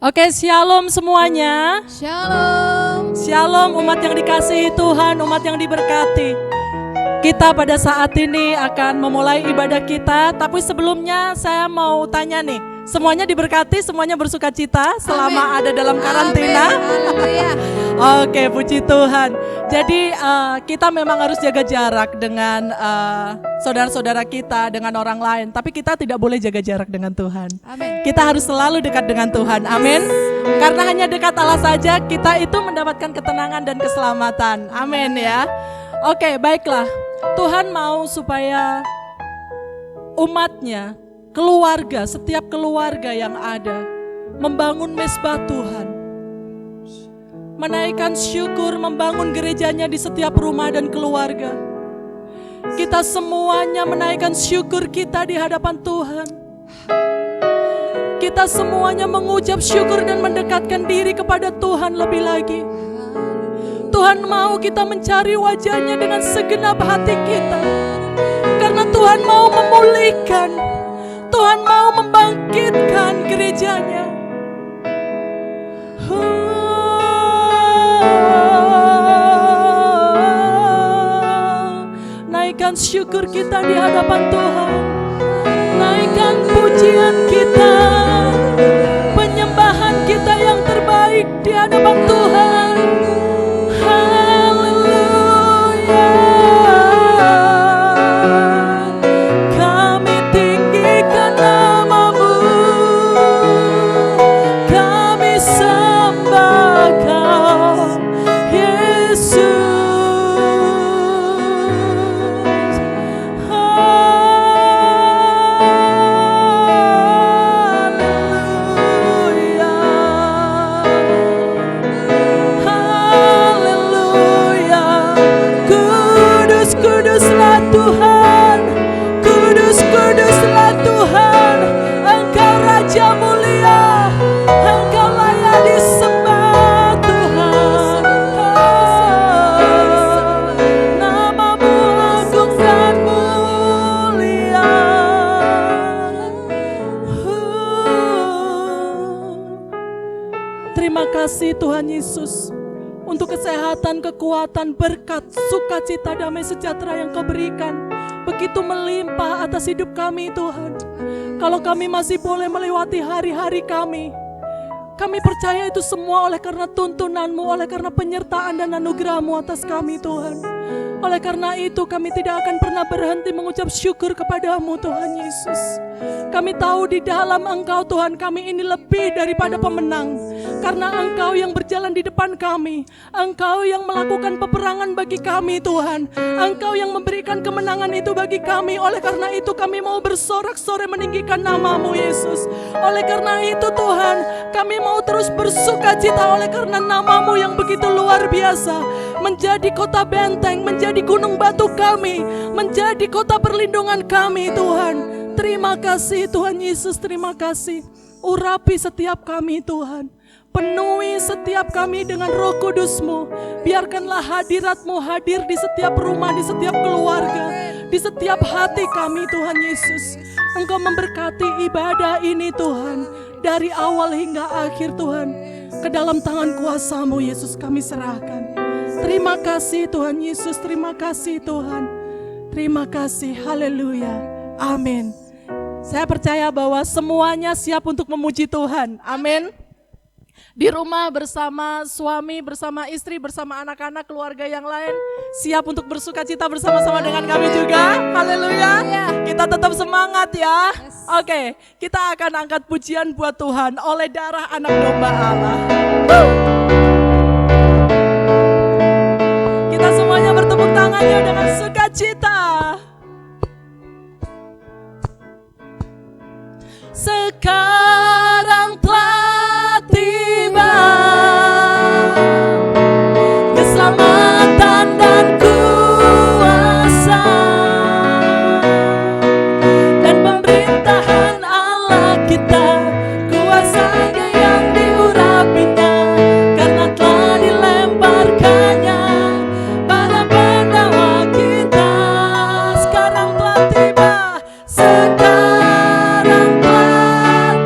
Oke, shalom semuanya. Shalom. Shalom umat yang dikasihi Tuhan, umat yang diberkati. Kita pada saat ini akan memulai ibadah kita, tapi sebelumnya saya mau tanya nih, semuanya diberkati, semuanya bersuka cita selama ada dalam karantina. Oke, puji Tuhan. Jadi kita memang harus jaga jarak dengan saudara-saudara kita, dengan orang lain. Tapi kita tidak boleh jaga jarak dengan Tuhan. Amin. Kita harus selalu dekat dengan Tuhan. Amin. Karena hanya dekat Allah saja kita itu mendapatkan ketenangan dan keselamatan. Amin ya. Oke, baiklah. Tuhan mau supaya umatnya, keluarga, setiap keluarga yang ada membangun mezbah Tuhan, menaikkan syukur, membangun gerejanya di setiap rumah dan keluarga. Kita semuanya menaikkan syukur kita di hadapan Tuhan. Kita semuanya mengucap syukur dan mendekatkan diri kepada Tuhan lebih lagi. Tuhan mau kita mencari wajahnya dengan segenap hati kita. Karena Tuhan mau memulihkan, Tuhan mau membangkitkan gerejanya. Naikkan syukur kita di hadapan Tuhan. Naikkan pujian kita, penyembahan kita yang terbaik di hadapan Tuhan. Haleluya. Kami tinggikan nama-Mu, kami sembah Kau, Yesus. Tuhan, kudus-kuduslah Tuhan, Engkau Raja mulia, Engkau layak disembah Tuhan. Nama-Mu agung dan mulia. Terima kasih Tuhan Yesus untuk kesehatan, kekuatan, berkat, sukacita, damai sejahtera yang Kau berikan begitu melimpah atas hidup kami Tuhan. Kalau kami masih boleh melewati hari-hari kami percaya itu semua oleh karena tuntunan-Mu, oleh karena penyertaan dan anugerah-Mu atas kami Tuhan. Oleh karena itu kami tidak akan pernah berhenti mengucap syukur kepada-Mu Tuhan Yesus. Kami tahu di dalam Engkau Tuhan kami ini lebih daripada pemenang. Karena Engkau yang berjalan di depan kami, Engkau yang melakukan peperangan bagi kami Tuhan, Engkau yang memberikan kemenangan itu bagi kami. Oleh karena itu kami mau bersorak-sorai meninggikan nama-Mu Yesus. Oleh karena itu Tuhan kami mau terus bersuka cita oleh karena nama-Mu yang begitu luar biasa, menjadi kota benteng, menjadi gunung batu kami, menjadi kota perlindungan kami Tuhan. Terima kasih Tuhan Yesus, terima kasih. Urapi setiap kami Tuhan, penuhi setiap kami dengan Roh Kudus-Mu. Biarkanlah hadirat-Mu hadir di setiap rumah, di setiap keluarga, di setiap hati kami Tuhan Yesus. Engkau memberkati ibadah ini Tuhan, dari awal hingga akhir Tuhan. Ke dalam tangan kuasa-Mu Yesus kami serahkan. Terima kasih Tuhan Yesus, terima kasih Tuhan. Terima kasih, haleluya, amin. Saya percaya bahwa semuanya siap untuk memuji Tuhan, amin. Di rumah bersama suami, bersama istri, bersama anak-anak, keluarga yang lain, siap untuk bersuka cita bersama-sama dengan kami juga, haleluya. Kita tetap semangat ya. Oke, kita akan angkat pujian buat Tuhan oleh darah anak domba Allah. Kita semuanya bertepuk tangannya dengan sukacita. Sekarang telah tiba keselamatan dan kuasa dan pemerintahan Allah kita, kuasanya yang diurapinya, karena telah dilemparkannya pada pendawa kita. Sekarang telah tiba, sekarang telah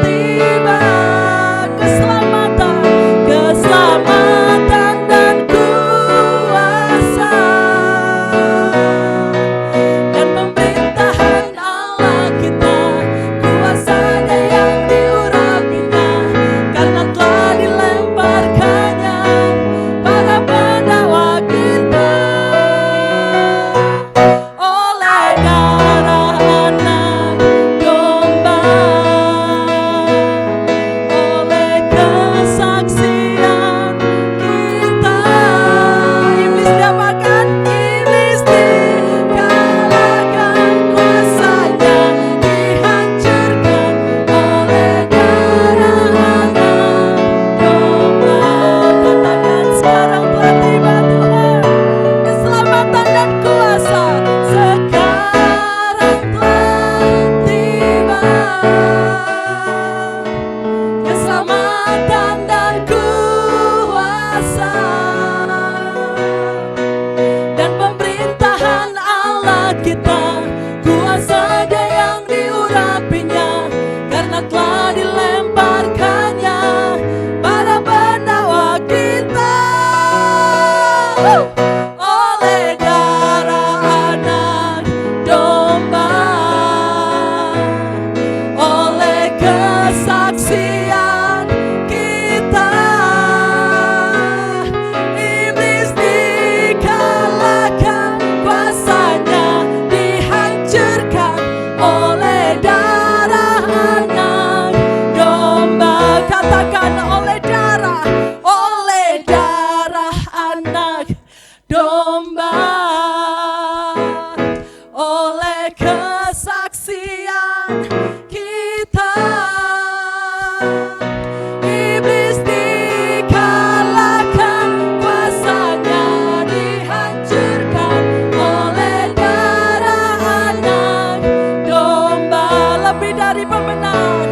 lebih dari pemenang.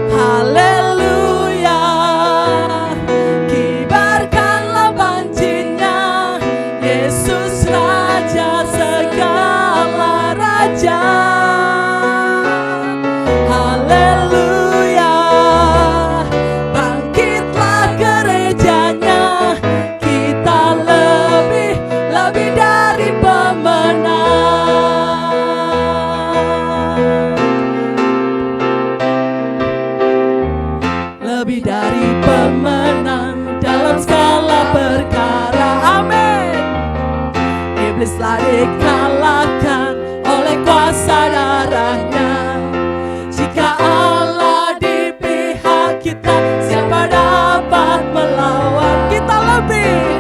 Haleluya, kibarkanlah banjinya, Yesus Raja segala raja. Haleluya, bangkitlah gerejanya, kita lebih dari pemenang. Lebih dari pemenang dalam segala perkara. Amin. Iblislah dikalahkan oleh kuasa darahnya. Jika Allah di pihak kita, siapa dapat melawan? Kita lebih,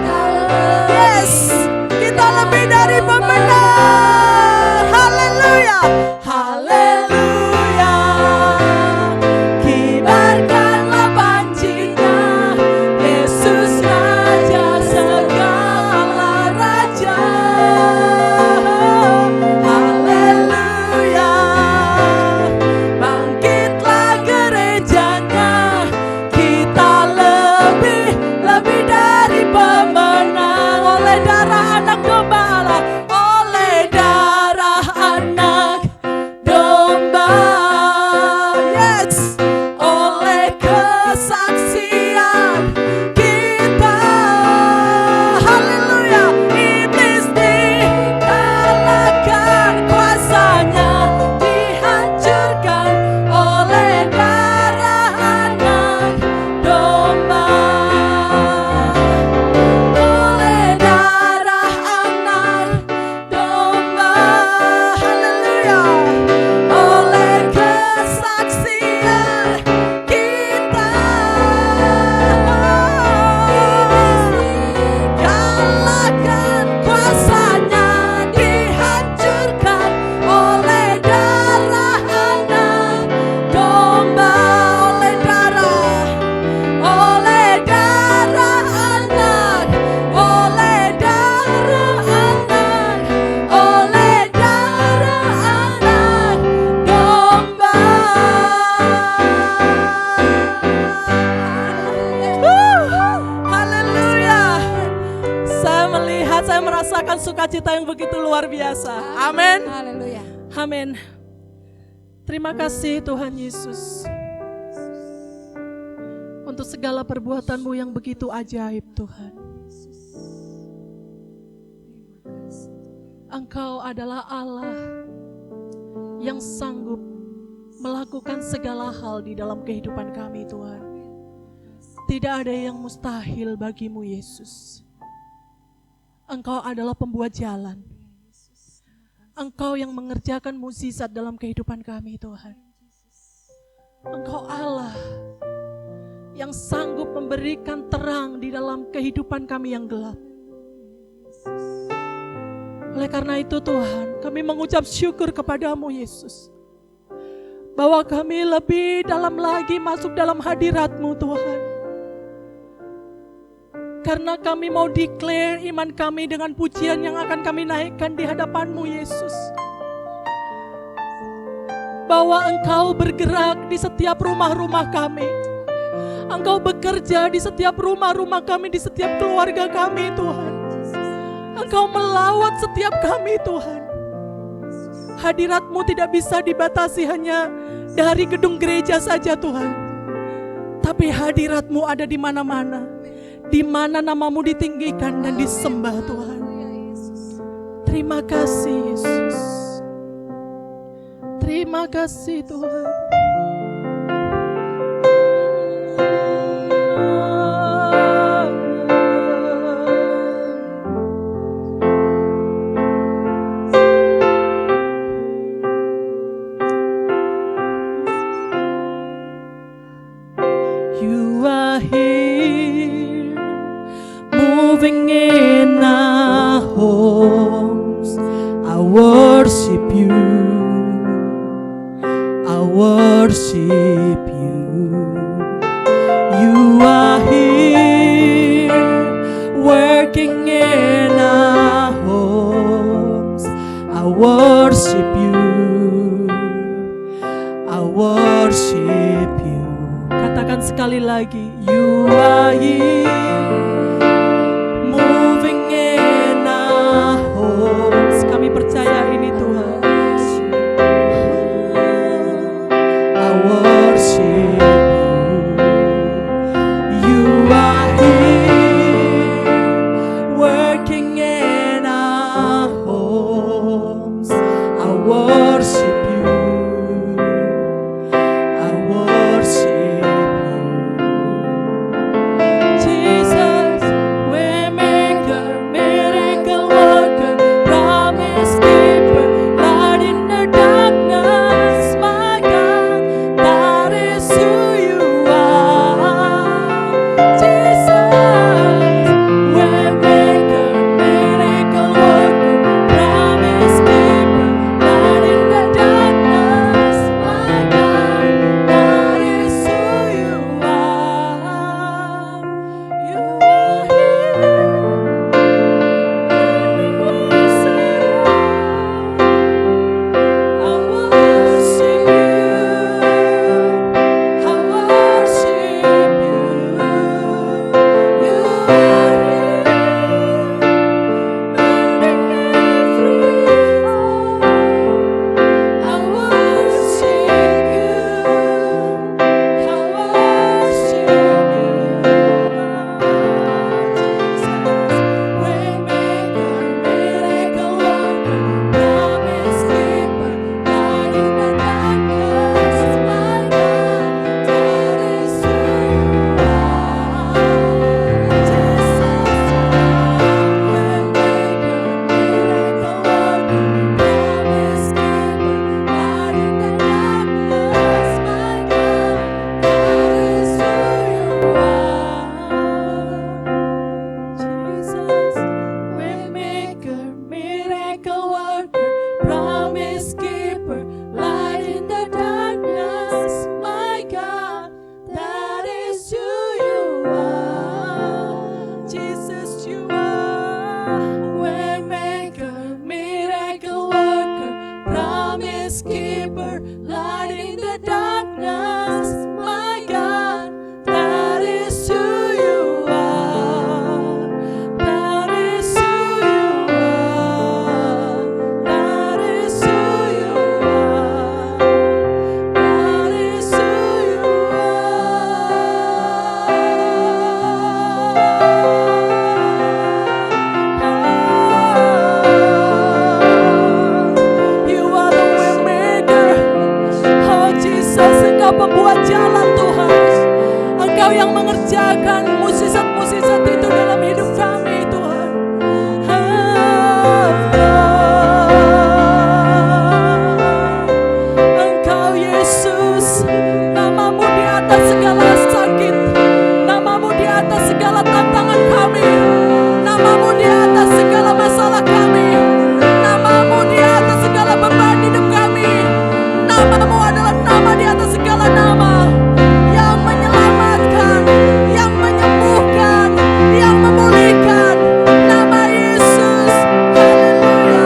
yes, kita lebih dari pemenang. Haleluya, haleluya, kibarkanlah banjinya, Yesus Raja segala raja. Haleluya, bangkitlah gerejanya, kita lebih dari pemenang. Oleh darah anak domba Allah, oleh darah anak domba, yes, oleh kesaksian kita. Haleluya, iblis dikalahkan, kuasanya dihancurkan oleh darah anak domba. Oleh darah anak domba, haleluya, oleh kesaksian kita. Kalahkan, kuasanya dihancurkan oleh darah anak domba. Oleh darah anak, oleh darah anak, oleh darah anak domba. Haleluya. Saya melihat, saya merasakan sukacita yang begitu luar biasa. Amin. Haleluya. Amin. Terima kasih Tuhan Yesus untuk segala perbuatan-Mu yang begitu ajaib, Tuhan. Engkau adalah Allah yang sanggup melakukan segala hal di dalam kehidupan kami, Tuhan. Tidak ada yang mustahil bagimu, Yesus. Engkau adalah pembuat jalan. Engkau yang mengerjakan mukjizat dalam kehidupan kami, Tuhan. Engkau Allah yang sanggup memberikan terang di dalam kehidupan kami yang gelap. Oleh karena itu Tuhan, kami mengucap syukur kepadamu Yesus, bahwa kami lebih dalam lagi masuk dalam hadirat-Mu Tuhan. Karena kami mau declare iman kami dengan pujian yang akan kami naikkan di hadapan-Mu Yesus. Bahwa Engkau bergerak di setiap rumah-rumah kami. Engkau bekerja di setiap rumah-rumah kami, di setiap keluarga kami Tuhan. Engkau melawat setiap kami Tuhan. Hadirat-Mu tidak bisa dibatasi hanya dari gedung gereja saja Tuhan. Tapi hadirat-Mu ada di mana-mana. Di mana nama-Mu ditinggikan dan disembah Tuhan. Terima kasih Yesus. Terima kasih Tuhan. You are here, moving in our homes. I worship you. I worship you. You are here, working in our homes. I worship you. I I worship you. Katakan sekali lagi, you are here, moving in our homes. Kami percaya ini Tuhan. I worship you. You are here, working in our homes. I worship you. I worship you. Jesus, waymaker, miracle worker, promise keeper, light in the darkness, my God, that is who you are. Jesus, waymaker, miracle worker, promise keeper, light in the darkness, my God, that is who you are. You are here, and we worship you. I worship you. I worship you. You are here, mending every wrong. I worship you. I worship you. Waymaker, miracle worker, promise keeper, light in the darkness, my God, that is who you are. Jesus, waymaker, miracle worker, promise keeper, light in the darkness, my God, that is who you are. Jesus, waymaker, miracle worker, promise keeper, light in the darkness, my God, that is who you are. Jesus, you are waymaker, miracle worker, promise keeper, light in the darkness, my God, that is who you are. That is who you are. That is who you are. That is who you are. You are the waymaker. Oh Jesus, Engkau pembuat jalan Tuhan. Engkau yang mengerjakan mukjizat-mukjizat itu dalam hidup kami Tuhan. Engkau Yesus, namamu di atas segala sakit, namamu di atas segala tantangan kami, namamu di atas segala masalah kami, namamu di atas segala beban hidup kami. Namamu adalah nama di atas segala nama, yang menyelamatkan, yang menyembuhkan, yang memulihkan. Nama Yesus. Haleluya.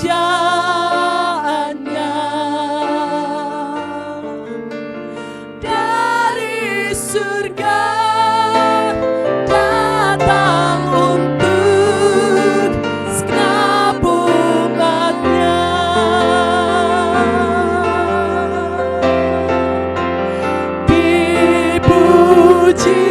kerajaannya dari surga datang untuk segenap umatnya. Dipuji,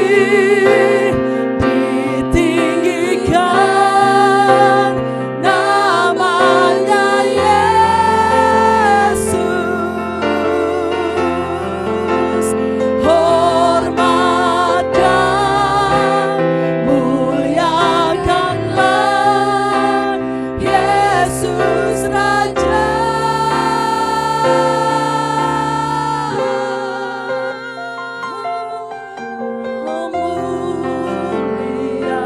ditinggikan namanya Yesus. Hormat dan muliakanlah Yesus Raja. Mulia,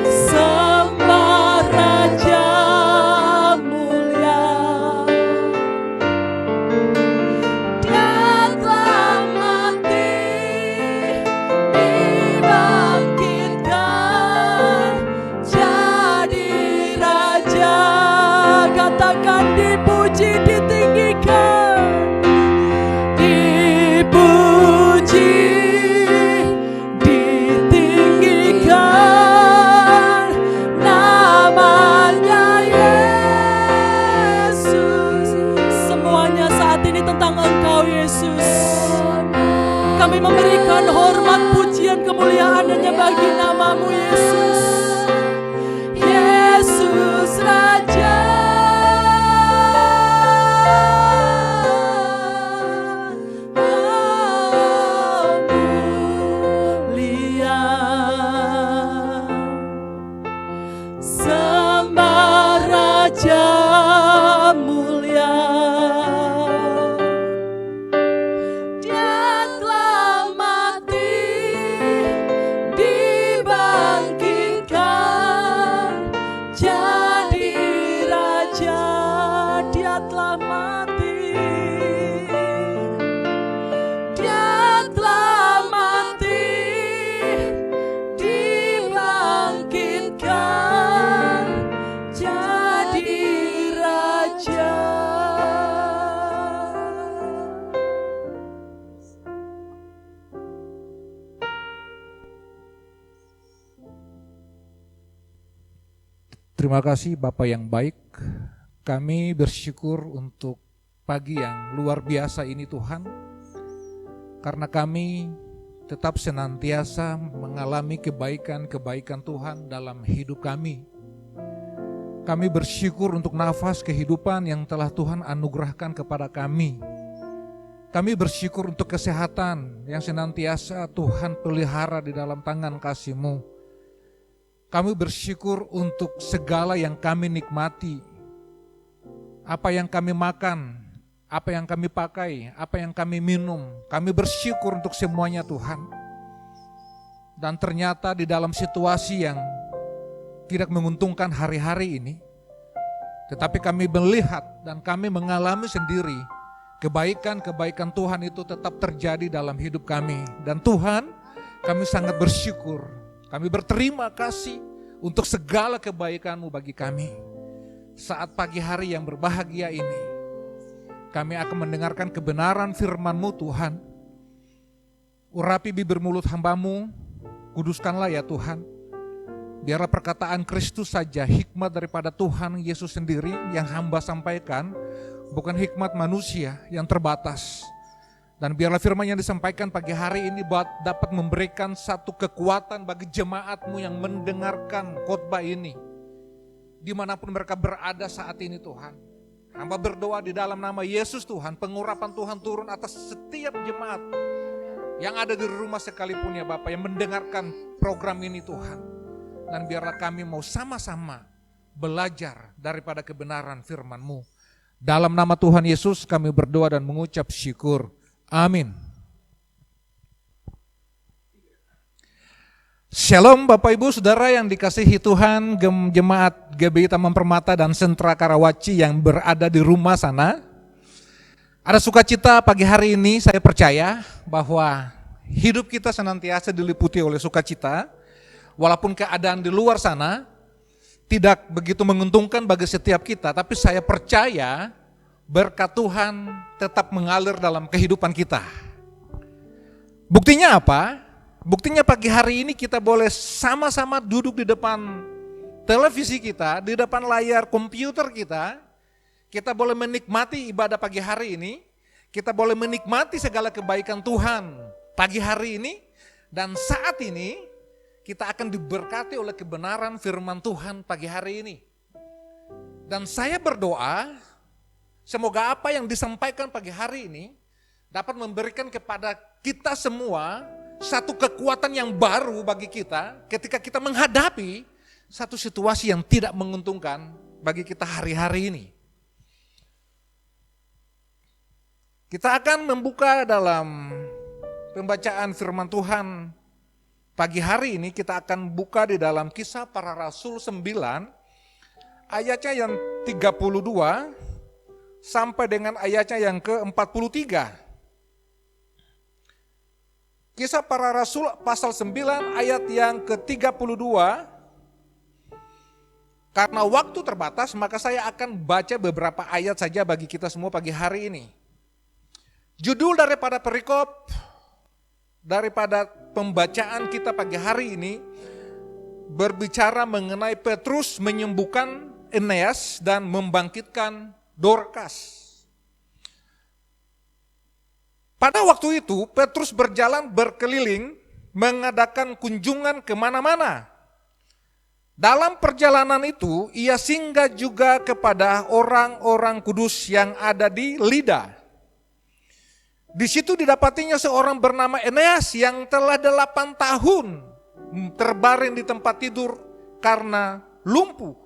sembah Raja mulia. Dia telah mati, dibangkitkan jadi Raja. Katakan dipuji, ditinggikan. Dipuji, ditinggikan namanya Yesus. Semuanya saat ini tentang Engkau Yesus. Kami memberikan hormat, pujian, kemuliaan hanya bagi nama-Mu Yesus. Yesus Raja. Mulia, sembah Raja mulia. Dia telah mati, dibangkitkan jadi Raja. Dia telah mati, dia telah mati, dibangkitkan jadi Raja. Terima kasih Bapak yang baik. Kami bersyukur untuk pagi yang luar biasa ini Tuhan. Karena kami tetap senantiasa mengalami kebaikan-kebaikan Tuhan dalam hidup kami. Kami bersyukur untuk nafas kehidupan yang telah Tuhan anugerahkan kepada kami. Kami bersyukur untuk kesehatan yang senantiasa Tuhan pelihara di dalam tangan kasih-Mu. Kami bersyukur untuk segala yang kami nikmati. Apa yang kami makan, apa yang kami pakai, apa yang kami minum. Kami bersyukur untuk semuanya Tuhan. Dan ternyata di dalam situasi yang tidak menguntungkan hari-hari ini, tetapi kami melihat dan kami mengalami sendiri kebaikan-kebaikan Tuhan itu tetap terjadi dalam hidup kami. Dan Tuhan, kami sangat bersyukur. Kami berterima kasih untuk segala kebaikan-Mu bagi kami. Saat pagi hari yang berbahagia ini, kami akan mendengarkan kebenaran firman-Mu Tuhan. Urapi bibir mulut hamba-Mu, kuduskanlah ya Tuhan. Biarlah perkataan Kristus saja, hikmat daripada Tuhan Yesus sendiri yang hamba sampaikan, bukan hikmat manusia yang terbatas. Dan biarlah firman yang disampaikan pagi hari ini dapat memberikan satu kekuatan bagi jemaat-Mu yang mendengarkan khotbah ini. Dimanapun mereka berada saat ini Tuhan. Hamba berdoa di dalam nama Yesus Tuhan, pengurapan Tuhan turun atas setiap jemaat yang ada di rumah sekalipun ya Bapak, yang mendengarkan program ini Tuhan. Dan biarlah kami mau sama-sama belajar daripada kebenaran firman-Mu. Dalam nama Tuhan Yesus kami berdoa dan mengucap syukur. Amin. Shalom Bapak Ibu Saudara yang dikasihi Tuhan, jemaat GBI Taman Permata dan Sentra Karawaci yang berada di rumah sana. Ada sukacita pagi hari ini, saya percaya bahwa hidup kita senantiasa diliputi oleh sukacita. Walaupun keadaan di luar sana tidak begitu menguntungkan bagi setiap kita, tapi saya percaya berkat Tuhan tetap mengalir dalam kehidupan kita. Buktinya apa? Buktinya pagi hari ini kita boleh sama-sama duduk di depan televisi kita, di depan layar komputer kita boleh menikmati ibadah pagi hari ini, kita boleh menikmati segala kebaikan Tuhan pagi hari ini, dan saat ini kita akan diberkati oleh kebenaran firman Tuhan pagi hari ini. Dan saya berdoa, semoga apa yang disampaikan pagi hari ini dapat memberikan kepada kita semua satu kekuatan yang baru bagi kita ketika kita menghadapi satu situasi yang tidak menguntungkan bagi kita hari-hari ini. Kita akan membuka dalam pembacaan firman Tuhan pagi hari ini. Kita akan buka di dalam Kisah Para Rasul 9 ayatnya yang 32 sampai dengan ayatnya yang ke-43. Kisah Para Rasul pasal 9 ayat yang ke-32. Karena waktu terbatas, maka saya akan baca beberapa ayat saja bagi kita semua pagi hari ini. Judul daripada perikop, daripada pembacaan kita pagi hari ini, berbicara mengenai Petrus menyembuhkan Eneas dan membangkitkan Dorkas. Pada waktu itu Petrus berjalan berkeliling mengadakan kunjungan kemana-mana. Dalam perjalanan itu ia singgah juga kepada orang-orang kudus yang ada di Lida. Di situ didapatinya seorang bernama Eneas yang telah 8 tahun terbaring di tempat tidur karena lumpuh.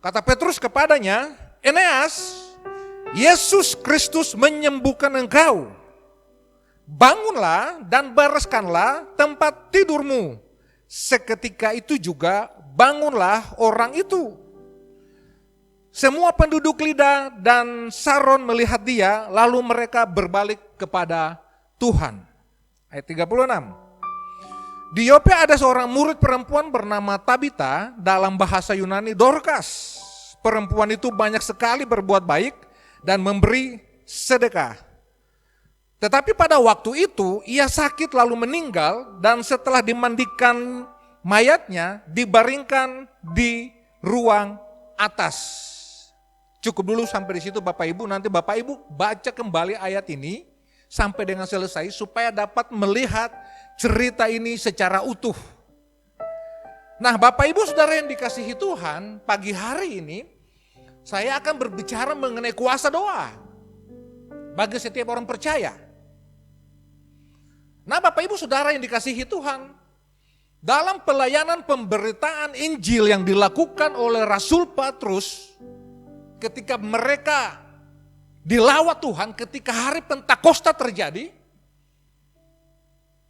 Kata Petrus kepadanya, Eneas, Yesus Kristus menyembuhkan engkau. Bangunlah dan bereskanlah tempat tidurmu. Seketika itu juga bangunlah orang itu. Semua penduduk Lida dan Saron melihat dia, lalu mereka berbalik kepada Tuhan. Ayat 36. Di Yope ada seorang murid perempuan bernama Tabita, dalam bahasa Yunani Dorkas. Perempuan itu banyak sekali berbuat baik dan memberi sedekah. Tetapi pada waktu itu ia sakit lalu meninggal, dan setelah dimandikan mayatnya dibaringkan di ruang atas. Cukup dulu sampai di situ Bapak Ibu, nanti Bapak Ibu baca kembali ayat ini sampai dengan selesai supaya dapat melihat cerita ini secara utuh. Nah Bapak Ibu Saudara yang dikasihi Tuhan, pagi hari ini saya akan berbicara mengenai kuasa doa bagi setiap orang percaya. Nah Bapak Ibu Saudara yang dikasihi Tuhan, dalam pelayanan pemberitaan Injil yang dilakukan oleh Rasul Petrus, ketika mereka dilawat Tuhan, ketika hari Pentakosta terjadi,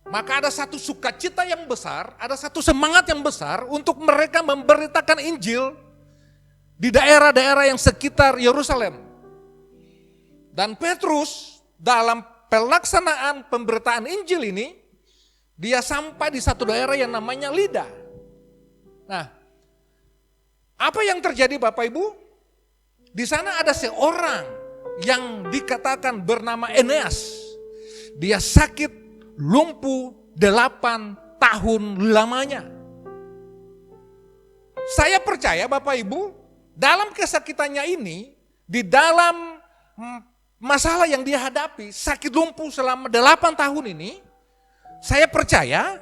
maka ada satu sukacita yang besar, ada satu semangat yang besar untuk mereka memberitakan Injil di daerah-daerah yang sekitar Yerusalem. Dan Petrus dalam pelaksanaan pemberitaan Injil ini, dia sampai di satu daerah yang namanya Lida. Nah, apa yang terjadi Bapak Ibu? Di sana ada seorang yang dikatakan bernama Eneas. Dia sakit lumpuh 8 tahun lamanya. Saya percaya Bapak Ibu, dalam kesakitannya ini, di dalam masalah yang dia hadapi, sakit lumpuh selama 8 tahun ini, saya percaya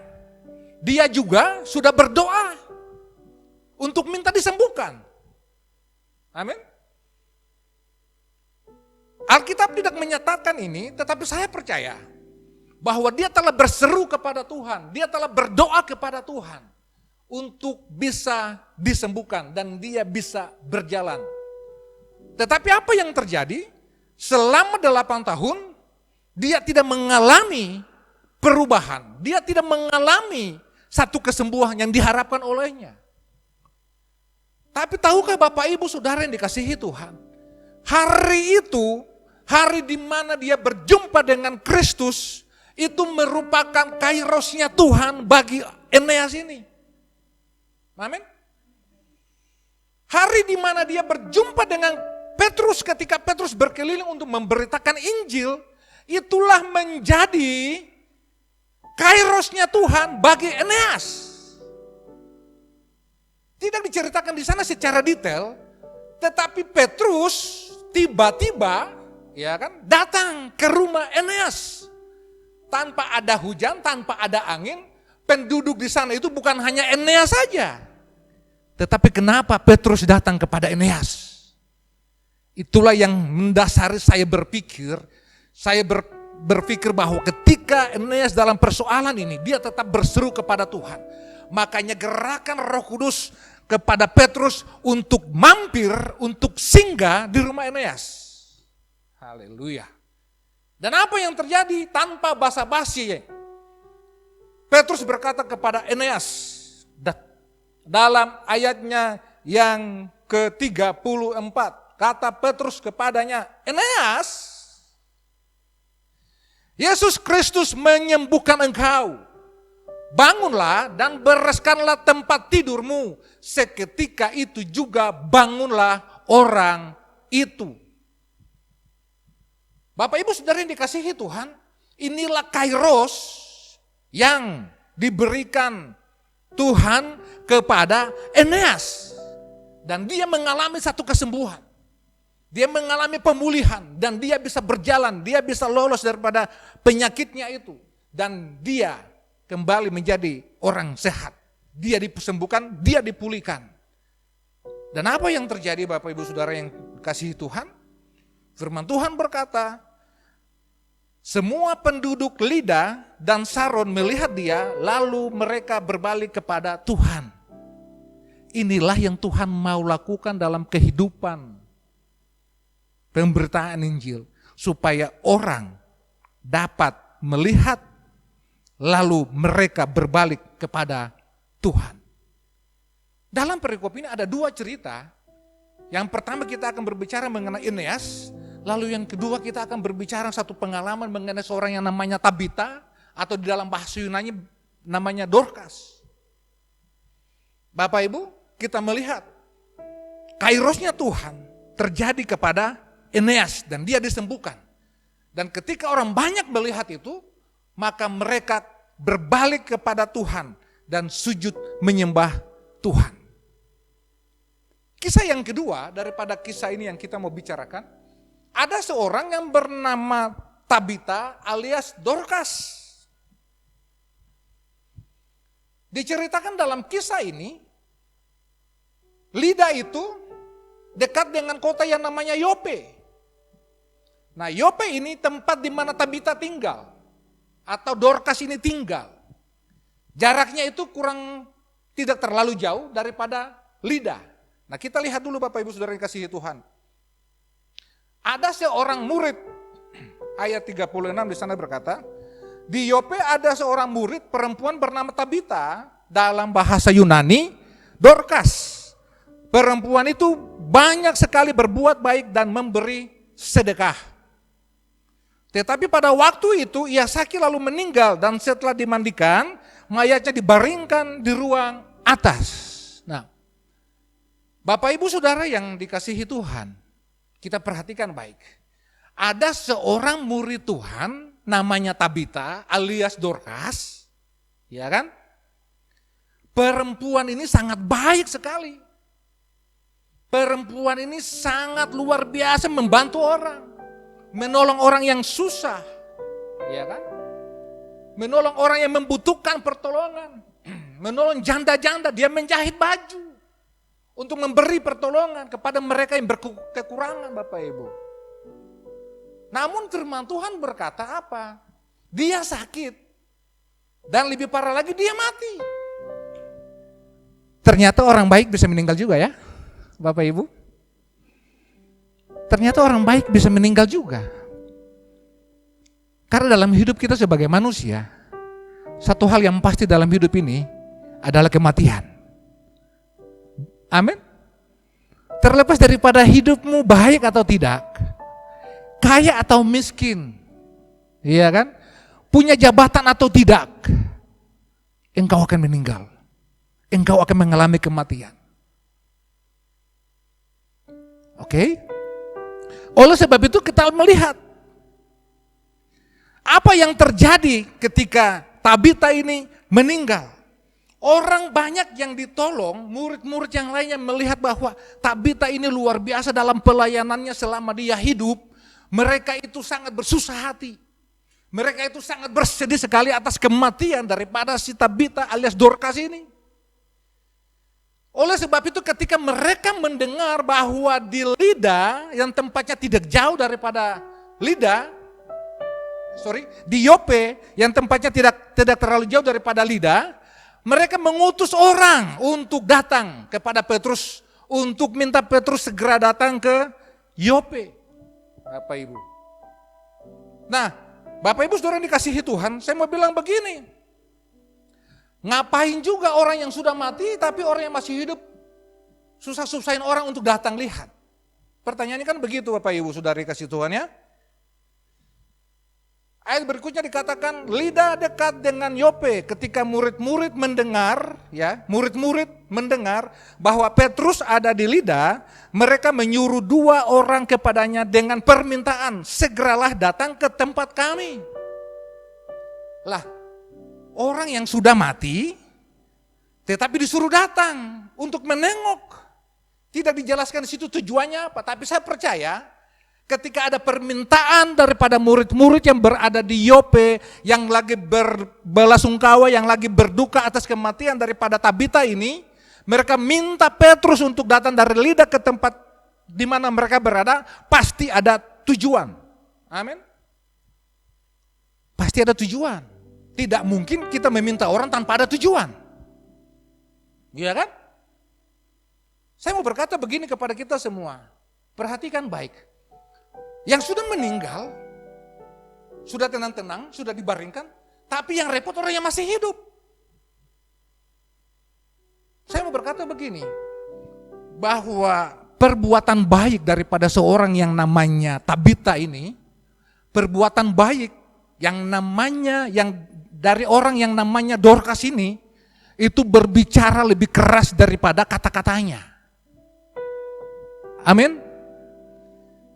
dia juga sudah berdoa untuk minta disembuhkan. Amin. Alkitab tidak menyatakan ini, tetapi saya percaya bahwa dia telah berseru kepada Tuhan, dia telah berdoa kepada Tuhan untuk bisa disembuhkan dan dia bisa berjalan. Tetapi apa yang terjadi? Selama 8 tahun dia tidak mengalami perubahan, dia tidak mengalami satu kesembuhan yang diharapkan olehnya. Tapi tahukah Bapak Ibu Saudara yang dikasihi Tuhan, hari itu, hari di mana dia berjumpa dengan Kristus, itu merupakan kairosnya Tuhan bagi Eneas ini. Amin. Hari di mana dia berjumpa dengan Petrus ketika Petrus berkeliling untuk memberitakan Injil, itulah menjadi kairosnya Tuhan bagi Eneas. Tidak diceritakan di sana secara detail, tetapi Petrus tiba-tiba ya kan datang ke rumah Eneas. Tanpa ada hujan, tanpa ada angin, penduduk di sana itu bukan hanya Eneas saja. Tetapi kenapa Petrus datang kepada Eneas? Itulah yang mendasari saya berpikir, berpikir bahwa ketika Eneas dalam persoalan ini, dia tetap berseru kepada Tuhan. Makanya gerakan Roh Kudus kepada Petrus untuk mampir, untuk singgah di rumah Eneas. Haleluya. Dan apa yang terjadi tanpa basa-basi? Petrus berkata kepada Eneas, dalam ayatnya yang ke-34, kata Petrus kepadanya, Eneas, Yesus Kristus menyembuhkan engkau. Bangunlah dan bereskanlah tempat tidurmu. Seketika itu juga bangunlah orang itu. Bapak Ibu Saudara yang dikasihi Tuhan, inilah kairos yang diberikan Tuhan kepada Eneas. Dan dia mengalami satu kesembuhan. Dia mengalami pemulihan dan dia bisa berjalan, dia bisa lolos daripada penyakitnya itu. Dan dia kembali menjadi orang sehat. Dia disembuhkan, dia dipulihkan. Dan apa yang terjadi Bapak Ibu Saudara yang dikasihi Tuhan? Firman Tuhan berkata, semua penduduk Lida dan Saron melihat dia, lalu mereka berbalik kepada Tuhan. Inilah yang Tuhan mau lakukan dalam kehidupan pemberitaan Injil, supaya orang dapat melihat, lalu mereka berbalik kepada Tuhan. Dalam perikop ini ada dua cerita. Yang pertama kita akan berbicara mengenai Eneas, lalu yang kedua kita akan berbicara satu pengalaman mengenai seorang yang namanya Tabita, atau di dalam bahasa Yunani namanya Dorcas. Bapak Ibu, kita melihat kairosnya Tuhan terjadi kepada Eneas dan dia disembuhkan. Dan ketika orang banyak melihat itu, maka mereka berbalik kepada Tuhan dan sujud menyembah Tuhan. Kisah yang kedua daripada kisah ini yang kita mau bicarakan, ada seorang yang bernama Tabita alias Dorcas. Diceritakan dalam kisah ini, Lida itu dekat dengan kota yang namanya Yope. Nah, Yope ini tempat di mana Tabita tinggal. Atau Dorcas ini tinggal. Jaraknya itu tidak terlalu jauh daripada Lida. Nah, kita lihat dulu Bapak Ibu Saudara yang dikasihi Tuhan. Ada seorang murid, ayat 36 di sana berkata, di Yope ada seorang murid perempuan bernama Tabita, dalam bahasa Yunani, Dorcas. Perempuan itu banyak sekali berbuat baik dan memberi sedekah. Tetapi pada waktu itu ia sakit lalu meninggal, dan setelah dimandikan, mayatnya dibaringkan di ruang atas. Nah, Bapak Ibu Saudara yang dikasihi Tuhan, kita perhatikan baik. Ada seorang murid Tuhan namanya Tabita alias Dorcas, ya kan? Perempuan ini sangat baik sekali. Perempuan ini sangat luar biasa membantu orang. Menolong orang yang susah, ya kan? Menolong orang yang membutuhkan pertolongan. Menolong janda-janda, dia menjahit baju untuk memberi pertolongan kepada mereka yang berkekurangan, Bapak Ibu. Namun firman Tuhan berkata apa? Dia sakit. Dan lebih parah lagi, dia mati. Ternyata orang baik bisa meninggal juga ya, Bapak Ibu. Ternyata orang baik bisa meninggal juga. Karena dalam hidup kita sebagai manusia, satu hal yang pasti dalam hidup ini adalah kematian. Amin. Terlepas daripada hidupmu baik atau tidak, kaya atau miskin, iya kan? Punya jabatan atau tidak, engkau akan meninggal. Engkau akan mengalami kematian. Oke? Oleh sebab itu kita melihat apa yang terjadi ketika Tabita ini meninggal. Orang banyak yang ditolong, murid-murid yang lainnya melihat bahwa Tabita ini luar biasa dalam pelayanannya selama dia hidup. Mereka itu sangat bersusah hati. Mereka itu sangat bersedih sekali atas kematian daripada si Tabita alias Dorcas ini. Oleh sebab itu ketika mereka mendengar bahwa di Lida yang tempatnya tidak jauh daripada di Yope yang tempatnya tidak terlalu jauh daripada Lida, mereka mengutus orang untuk datang kepada Petrus untuk minta Petrus segera datang ke Yope. Bapak Ibu. Nah, Bapak Ibu saudara yang dikasihi Tuhan, saya mau bilang begini. Ngapain juga orang yang sudah mati tapi orang yang masih hidup susah-susahin orang untuk datang lihat. Pertanyaannya kan begitu Bapak Ibu saudari kasih Tuhan ya. Ayat berikutnya dikatakan Lida dekat dengan Yope. Ketika murid-murid mendengar bahwa Petrus ada di Lida, mereka menyuruh 2 orang kepadanya dengan permintaan, segeralah datang ke tempat kami. Lah, orang yang sudah mati, tetapi disuruh datang untuk menengok. Tidak dijelaskan di situ tujuannya apa, tapi saya percaya ketika ada permintaan daripada murid-murid yang berada di Yope, yang lagi berbelasungkawa, yang lagi berduka atas kematian daripada Tabita ini, mereka minta Petrus untuk datang dari Lida ke tempat di mana mereka berada, pasti ada tujuan. Amin. Pasti ada tujuan. Tidak mungkin kita meminta orang tanpa ada tujuan. Iya kan? Saya mau berkata begini kepada kita semua. Perhatikan baik. Yang sudah meninggal, sudah tenang-tenang, sudah dibaringkan, tapi yang repot orang yang masih hidup. Saya mau berkata begini, bahwa perbuatan baik daripada seorang yang namanya Tabita ini, perbuatan baik yang dari orang yang namanya Dorcas ini, itu berbicara lebih keras daripada kata-katanya. Amin.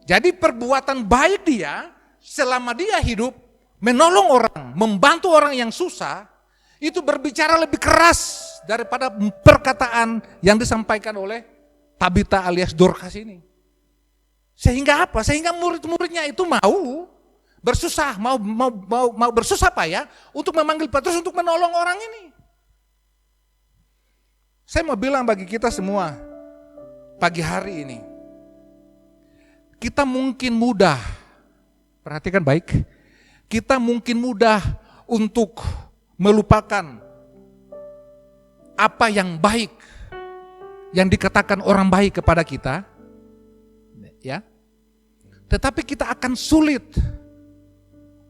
Jadi perbuatan baik dia, selama dia hidup, menolong orang, membantu orang yang susah, itu berbicara lebih keras daripada perkataan yang disampaikan oleh Tabita alias Dorcas ini. Sehingga apa? Sehingga murid-muridnya itu mau bersusah, mau bersusah payah untuk memanggil Petrus untuk menolong orang ini. Saya mau bilang bagi kita semua pagi hari ini, kita mungkin mudah, perhatikan baik, kita mungkin mudah untuk melupakan apa yang baik yang dikatakan orang baik kepada kita, ya. Tetapi kita akan sulit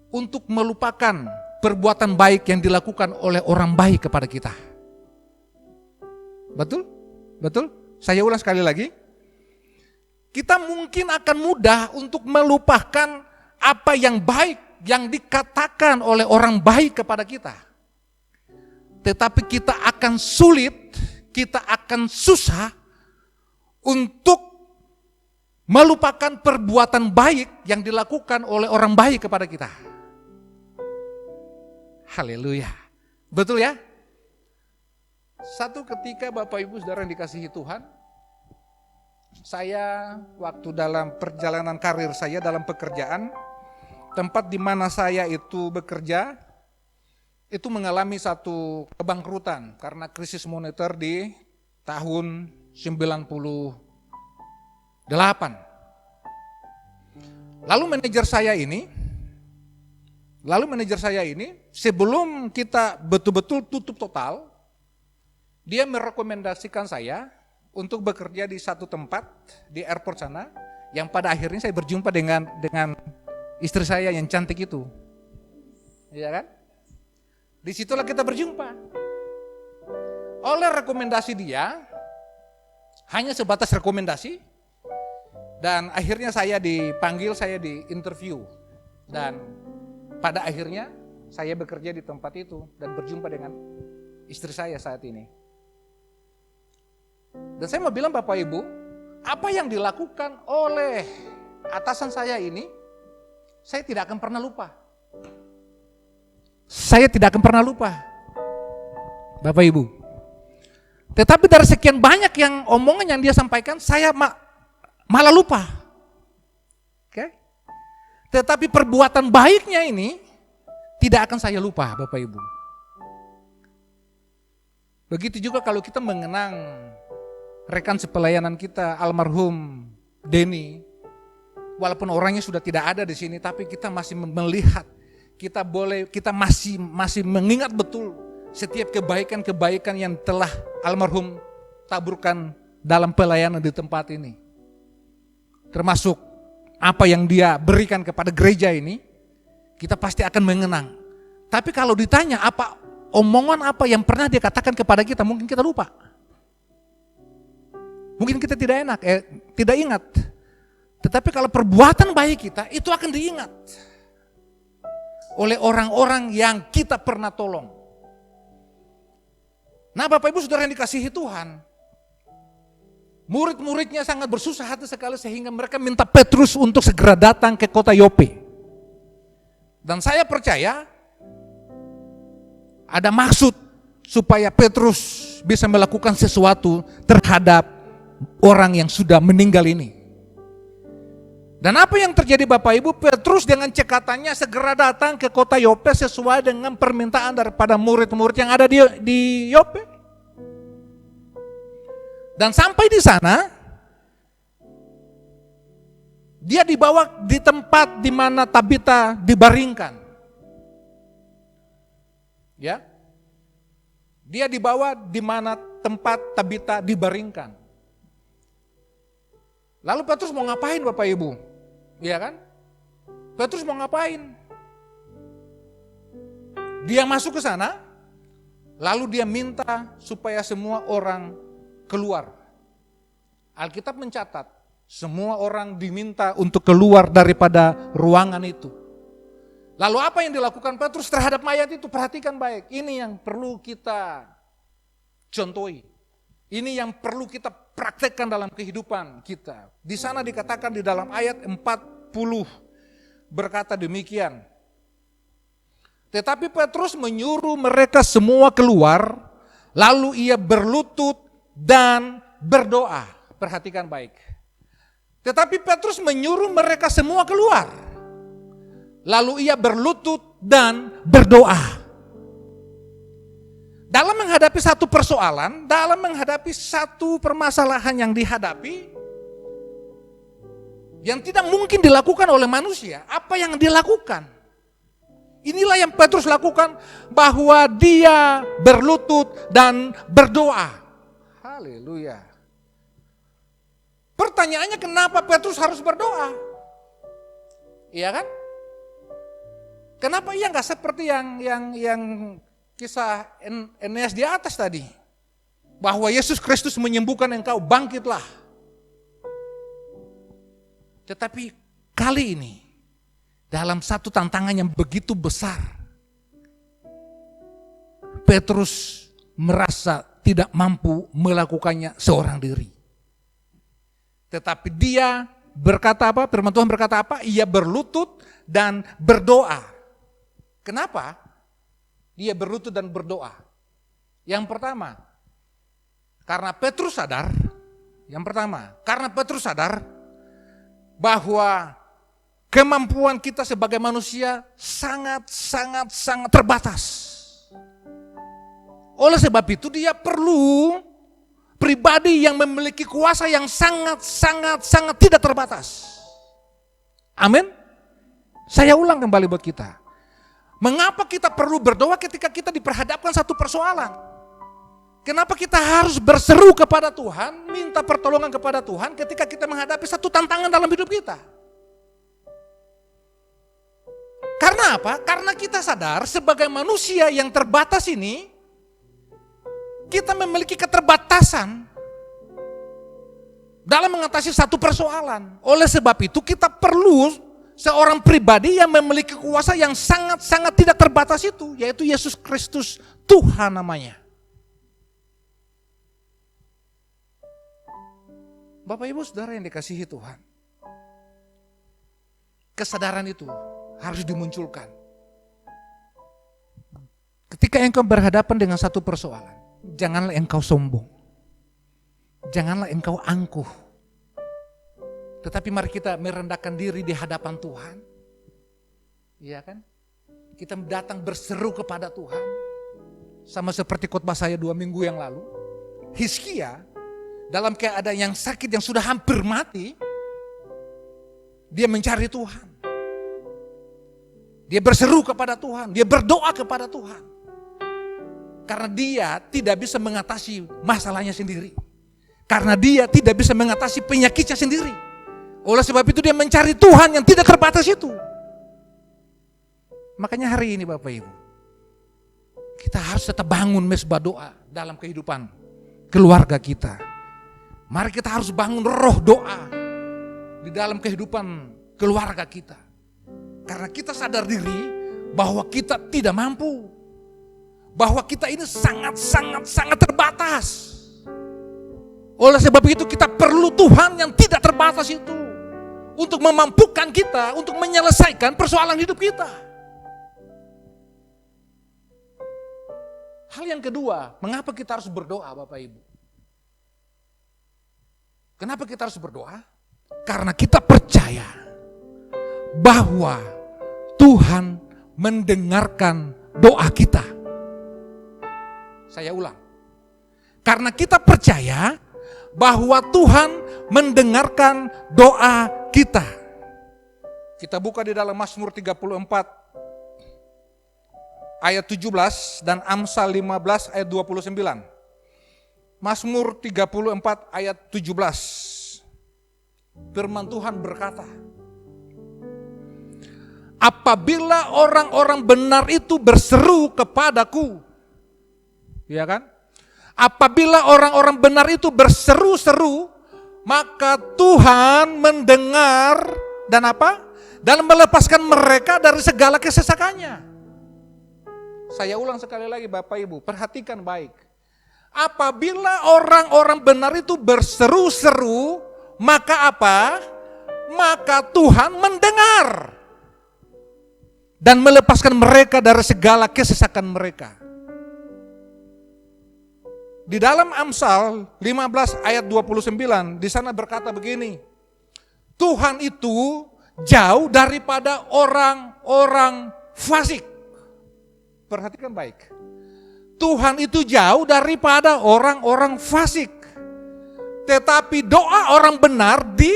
untuk melupakan perbuatan baik yang dilakukan oleh orang baik kepada kita. Betul? Betul? Saya ulang sekali lagi. Kita mungkin akan mudah untuk melupakan apa yang baik yang dikatakan oleh orang baik kepada kita. Tetapi kita akan sulit, kita akan susah untuk melupakan perbuatan baik yang dilakukan oleh orang baik kepada kita. Haleluya. Betul ya? Satu ketika Bapak Ibu Saudara yang dikasihi Tuhan, saya waktu dalam perjalanan karir saya dalam pekerjaan, tempat di mana saya itu bekerja, itu mengalami satu kebangkrutan karena krisis moneter di tahun 98. Lalu manajer saya ini, sebelum kita betul-betul tutup total, dia merekomendasikan saya untuk bekerja di satu tempat di airport sana, yang pada akhirnya saya berjumpa dengan istri saya yang cantik itu, ya kan? Disitulah kita berjumpa. Oleh rekomendasi dia, hanya sebatas rekomendasi, dan akhirnya saya dipanggil, saya diinterview, dan pada akhirnya saya bekerja di tempat itu dan berjumpa dengan istri saya saat ini. Dan saya mau bilang Bapak Ibu, apa yang dilakukan oleh atasan saya ini, saya tidak akan pernah lupa. Saya tidak akan pernah lupa, Bapak Ibu. Tetapi dari sekian banyak yang omongan yang dia sampaikan, saya malah lupa. Oke? Tetapi perbuatan baiknya ini tidak akan saya lupa, Bapak Ibu. Begitu juga kalau kita mengenang rekan sepelayanan kita, almarhum Denny. Walaupun orangnya sudah tidak ada di sini, tapi kita masih melihat, kita masih mengingat betul setiap kebaikan-kebaikan yang telah almarhum taburkan dalam pelayanan di tempat ini. Termasuk apa yang dia berikan kepada gereja ini, kita pasti akan mengenang. Tapi kalau ditanya omongan apa yang pernah dia katakan kepada kita, mungkin kita lupa. Mungkin kita tidak ingat. Tetapi kalau perbuatan baik kita, itu akan diingat oleh orang-orang yang kita pernah tolong. Nah, Bapak Ibu Saudara yang dikasihi Tuhan, murid-muridnya sangat bersusah hati sekali sehingga mereka minta Petrus untuk segera datang ke kota Yope. Dan saya percaya ada maksud supaya Petrus bisa melakukan sesuatu terhadap orang yang sudah meninggal ini. Dan apa yang terjadi Bapak Ibu? Petrus dengan cekatannya segera datang ke kota Yope sesuai dengan permintaan daripada murid-murid yang ada di Yope. Dan sampai di sana, dia dibawa di tempat di mana Tabita dibaringkan. Ya. Dia dibawa di mana tempat Tabita dibaringkan. Lalu Petrus mau ngapain Bapak Ibu? Iya kan? Petrus mau ngapain? Dia masuk ke sana, lalu dia minta supaya semua orang keluar. Alkitab mencatat, semua orang diminta untuk keluar daripada ruangan itu. Lalu apa yang dilakukan Petrus terhadap mayat itu? Perhatikan baik, ini yang perlu kita contohi. Ini yang perlu kita praktekkan dalam kehidupan kita. Di sana dikatakan di dalam ayat 40 berkata demikian. Tetapi Petrus menyuruh mereka semua keluar, lalu ia berlutut dan berdoa. Perhatikan baik. Tetapi Petrus menyuruh mereka semua keluar, lalu ia berlutut dan berdoa. Dalam menghadapi satu persoalan, dalam menghadapi satu permasalahan yang dihadapi, yang tidak mungkin dilakukan oleh manusia, apa yang dilakukan? Inilah yang Petrus lakukan, bahwa dia berlutut dan berdoa. Haleluya. Pertanyaannya, kenapa Petrus harus berdoa? Iya kan? Kenapa ia nggak seperti yang kisah Eneas di atas tadi, bahwa Yesus Kristus menyembuhkan engkau, bangkitlah. Tetapi kali ini dalam satu tantangan yang begitu besar, Petrus merasa tidak mampu melakukannya seorang diri. Tetapi dia berkata apa? Firman Tuhan berkata apa? Ia berlutut dan berdoa. Kenapa? Dia berlutut dan berdoa. Yang pertama, karena Petrus sadar. Yang pertama, karena Petrus sadar bahwa kemampuan kita sebagai manusia sangat terbatas. Oleh sebab itu dia perlu pribadi yang memiliki kuasa yang sangat tidak terbatas. Amin. Saya ulang kembali buat kita. Mengapa kita perlu berdoa ketika kita diperhadapkan satu persoalan? Kenapa kita harus berseru kepada Tuhan, minta pertolongan kepada Tuhan ketika kita menghadapi satu tantangan dalam hidup kita? Karena apa? Karena kita sadar sebagai manusia yang terbatas ini, kita memiliki keterbatasan dalam mengatasi satu persoalan. Oleh sebab itu kita perlu seorang pribadi yang memiliki kuasa yang sangat tidak terbatas itu, yaitu Yesus Kristus, Tuhan namanya. Bapak Ibu Saudara yang dikasihi Tuhan, kesadaran itu harus dimunculkan. Ketika engkau berhadapan dengan satu persoalan, janganlah engkau sombong, janganlah engkau angkuh, tetapi mari kita merendahkan diri di hadapan Tuhan. Iya kan? Kita datang berseru kepada Tuhan. Sama seperti khotbah saya 2 minggu yang lalu. Hizkia dalam keadaan yang sakit, yang sudah hampir mati, dia mencari Tuhan. Dia berseru kepada Tuhan, dia berdoa kepada Tuhan. Karena dia tidak bisa mengatasi masalahnya sendiri. Karena dia tidak bisa mengatasi penyakitnya sendiri. Oleh sebab itu dia mencari Tuhan yang tidak terbatas itu. Makanya hari ini Bapak Ibu, kita harus tetap bangun mesbah doa dalam kehidupan keluarga kita. Mari kita harus bangun roh doa di dalam kehidupan keluarga kita. Karena kita sadar diri bahwa kita tidak mampu. Bahwa kita ini sangat terbatas. Oleh sebab itu kita perlu Tuhan yang tidak terbatas itu. Untuk memampukan kita, untuk menyelesaikan persoalan hidup kita. Hal yang kedua, mengapa kita harus berdoa Bapak Ibu? Kenapa kita harus berdoa? Karena kita percaya bahwa Tuhan mendengarkan doa kita. Saya ulang. Karena kita percaya bahwa Tuhan mendengarkan doa kita. Kita buka di dalam Mazmur 34 ayat 17 dan Amsal 15 ayat 29. Mazmur 34 ayat 17. Firman Tuhan berkata, apabila orang-orang benar itu berseru kepadaku, ya kan? Apabila orang-orang benar itu berseru-seru, maka Tuhan mendengar dan apa? Dan melepaskan mereka dari segala kesesakannya. Saya ulang sekali lagi Bapak Ibu, perhatikan baik. Apabila orang-orang benar itu berseru-seru, maka apa? Maka Tuhan mendengar dan melepaskan mereka dari segala kesesakan mereka. Di dalam Amsal 15 ayat 29, di sana berkata begini, Tuhan itu jauh daripada orang-orang fasik. Perhatikan baik. Tuhan itu jauh daripada orang-orang fasik. Tetapi doa orang benar di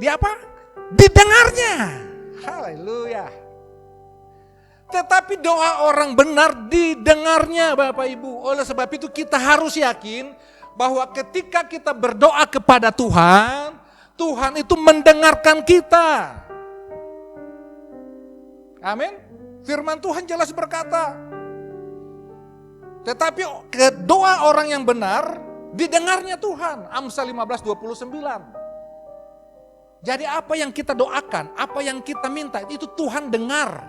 apa? Didengarnya. Haleluya. Tetapi doa orang benar didengarnya Bapak Ibu. Oleh sebab itu kita harus yakin bahwa ketika kita berdoa kepada Tuhan, Tuhan itu mendengarkan kita. Amin. Firman Tuhan jelas berkata, tetapi doa orang yang benar didengarnya Tuhan. Amsal 15:29. Jadi apa yang kita doakan, apa yang kita minta, itu Tuhan dengar.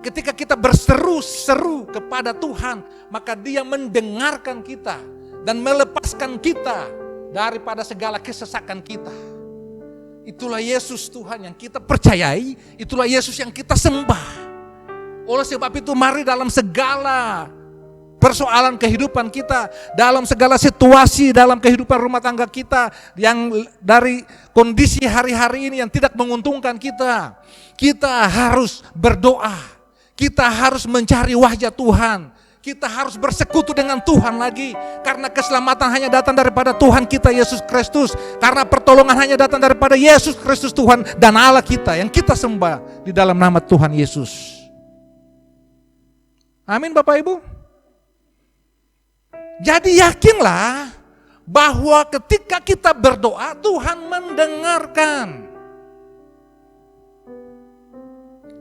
Ketika kita berseru-seru kepada Tuhan, maka Dia mendengarkan kita dan melepaskan kita daripada segala kesesakan kita. Itulah Yesus Tuhan yang kita percayai, itulah Yesus yang kita sembah. Oleh sebab itu mari dalam segala persoalan kehidupan kita, dalam segala situasi dalam kehidupan rumah tangga kita, yang dari kondisi hari-hari ini yang tidak menguntungkan kita, kita harus berdoa. Kita harus mencari wajah Tuhan. Kita harus bersekutu dengan Tuhan lagi. Karena keselamatan hanya datang daripada Tuhan kita Yesus Kristus. Karena pertolongan hanya datang daripada Yesus Kristus Tuhan dan Allah kita yang kita sembah di dalam nama Tuhan Yesus. Amin Bapak Ibu. Jadi yakinlah bahwa ketika kita berdoa Tuhan mendengarkan.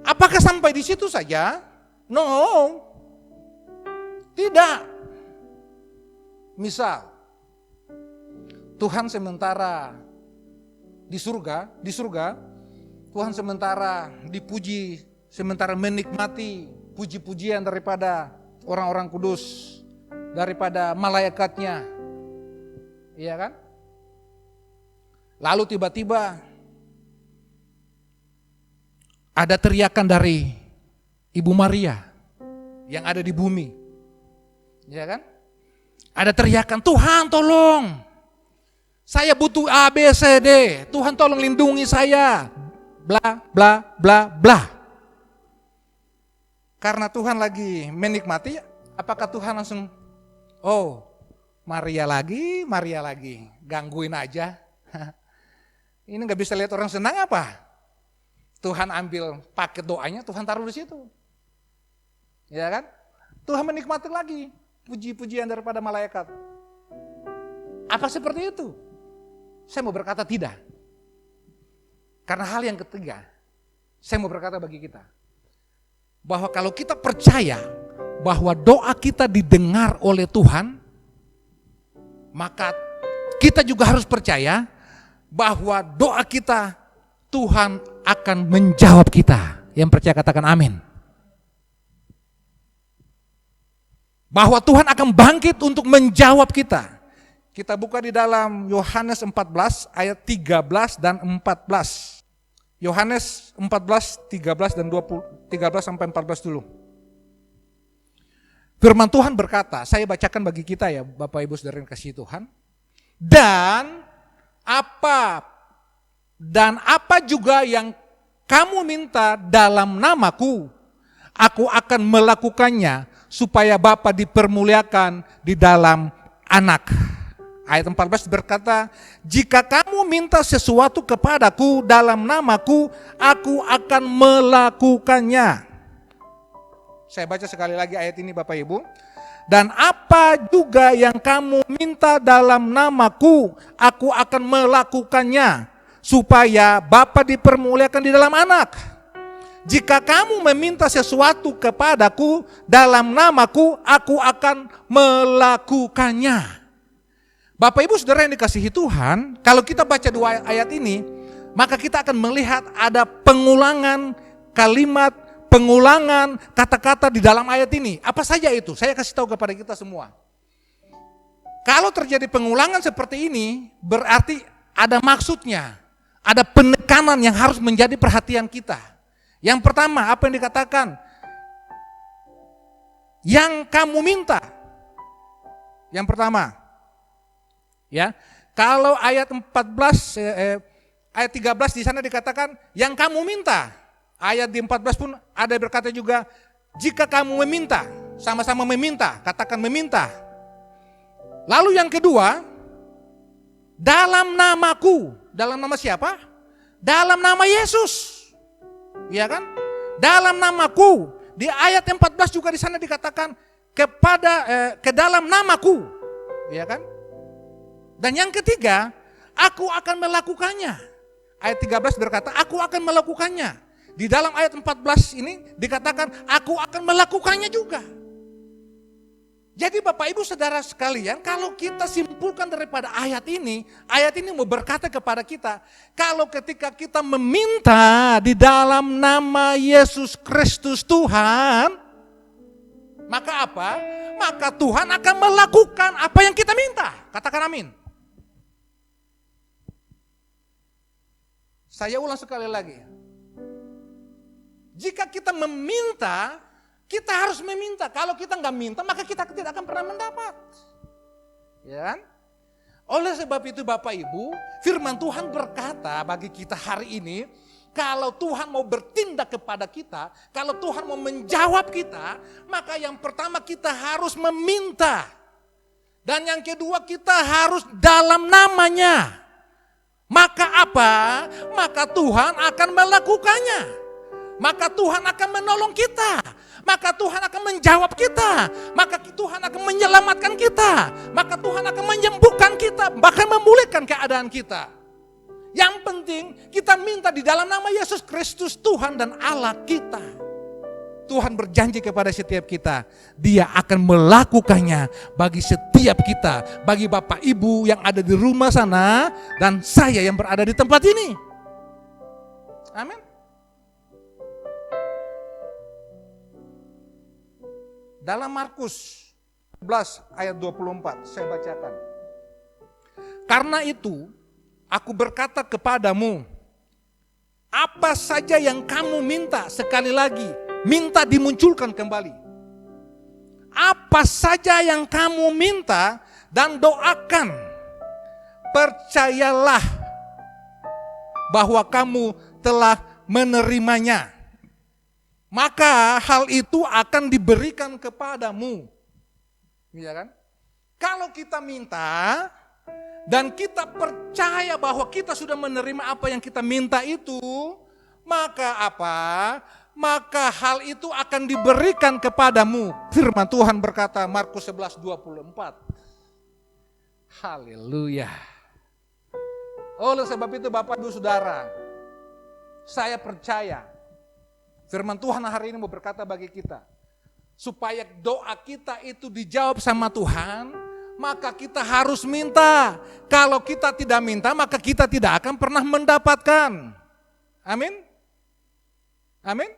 Apakah sampai di situ saja? No, tidak. Misal, Tuhan sementara di surga, Tuhan sementara dipuji, sementara menikmati puji-pujian daripada orang-orang kudus, daripada malaikatnya, iya kan? Lalu tiba-tiba ada teriakan dari Ibu Maria yang ada di bumi. Ya kan? Ada teriakan, Tuhan tolong. Saya butuh A, B, C, D. Tuhan tolong lindungi saya. Bla, bla, bla, bla. Karena Tuhan lagi menikmati, apakah Tuhan langsung, oh Maria lagi, gangguin aja. Ini gak bisa lihat orang senang apa? Tuhan ambil paket doanya, Tuhan taruh di situ. Ya kan? Tuhan menikmati lagi puji-pujian daripada malaikat. Apa seperti itu? Saya mau berkata tidak. Karena hal yang ketiga, saya mau berkata bagi kita, bahwa kalau kita percaya bahwa doa kita didengar oleh Tuhan, maka kita juga harus percaya bahwa doa kita Tuhan akan menjawab kita. Yang percaya katakan amin. Bahwa Tuhan akan bangkit untuk menjawab kita. Kita buka di dalam Yohanes 14 ayat 13 dan 14. Yohanes 14, 13 dan 20, 13 sampai 14 dulu. Firman Tuhan berkata, saya bacakan bagi kita ya Bapak Ibu Saudara yang kasih Tuhan. Dan apa juga yang kamu minta dalam namaku, aku akan melakukannya supaya Bapa dipermuliakan di dalam Anak. Ayat 14 berkata, jika kamu minta sesuatu kepadaku dalam namaku, aku akan melakukannya. Saya baca sekali lagi ayat ini Bapak Ibu. Dan apa juga yang kamu minta dalam namaku, aku akan melakukannya, supaya Bapa dipermuliakan di dalam Anak. Jika kamu meminta sesuatu kepadaku dalam namaku, aku akan melakukannya. Bapak Ibu Saudara yang dikasihi Tuhan, kalau kita baca dua ayat ini, maka kita akan melihat ada pengulangan kalimat, pengulangan kata-kata di dalam ayat ini. Apa saja itu? Saya kasih tahu kepada kita semua. Kalau terjadi pengulangan seperti ini, berarti ada maksudnya, ada penekanan yang harus menjadi perhatian kita. Yang pertama, apa yang dikatakan? Yang kamu minta. Yang pertama, ya. Kalau ayat 14 ayat 13 di sana dikatakan yang kamu minta. Ayat di 14 pun ada berkata juga jika kamu meminta, sama-sama meminta, katakan meminta. Lalu yang kedua, dalam namaku. Dalam nama siapa? Dalam nama Yesus. Ya kan? Dalam namaku. Di ayat 14 juga di sana dikatakan ke dalam namaku. Ya kan? Dan yang ketiga, aku akan melakukannya. Ayat 13 berkata, aku akan melakukannya. Di dalam ayat 14 ini dikatakan, aku akan melakukannya juga. Jadi Bapak Ibu Saudara sekalian, kalau kita simpulkan daripada ayat ini mau berkata kepada kita, kalau ketika kita meminta di dalam nama Yesus Kristus Tuhan, maka apa? Maka Tuhan akan melakukan apa yang kita minta. Katakan amin. Saya ulang sekali lagi. Jika kita meminta, kita harus meminta. Kalau kita nggak minta, maka kita tidak akan pernah mendapat. Ya kan? Oleh sebab itu Bapak Ibu, firman Tuhan berkata bagi kita hari ini, kalau Tuhan mau bertindak kepada kita, kalau Tuhan mau menjawab kita, maka yang pertama kita harus meminta. Dan yang kedua kita harus dalam namanya. Maka apa? Maka Tuhan akan melakukannya. Maka Tuhan akan menolong kita. Maka Tuhan akan menjawab kita. Maka Tuhan akan menyelamatkan kita. Maka Tuhan akan menyembuhkan kita. Bahkan memulihkan keadaan kita. Yang penting kita minta di dalam nama Yesus Kristus Tuhan dan Allah kita. Tuhan berjanji kepada setiap kita, Dia akan melakukannya bagi setiap kita, bagi Bapak Ibu yang ada di rumah sana dan saya yang berada di tempat ini. Amin. Dalam Markus 11 ayat 24 saya bacakan. Karena itu aku berkata kepadamu, apa saja yang kamu minta, sekali lagi, minta dimunculkan kembali. Apa saja yang kamu minta dan doakan, percayalah bahwa kamu telah menerimanya. Maka hal itu akan diberikan kepadamu. Iya kan? Kalau kita minta dan kita percaya bahwa kita sudah menerima apa yang kita minta itu, maka apa? Maka hal itu akan diberikan kepadamu. Firman Tuhan berkata, Markus 11:24. Haleluya. Oleh sebab itu Bapak Ibu Saudara, saya percaya firman Tuhan hari ini mau berkata bagi kita, supaya doa kita itu dijawab sama Tuhan, maka kita harus minta. Kalau kita tidak minta, maka kita tidak akan pernah mendapatkan. Amin. Amin.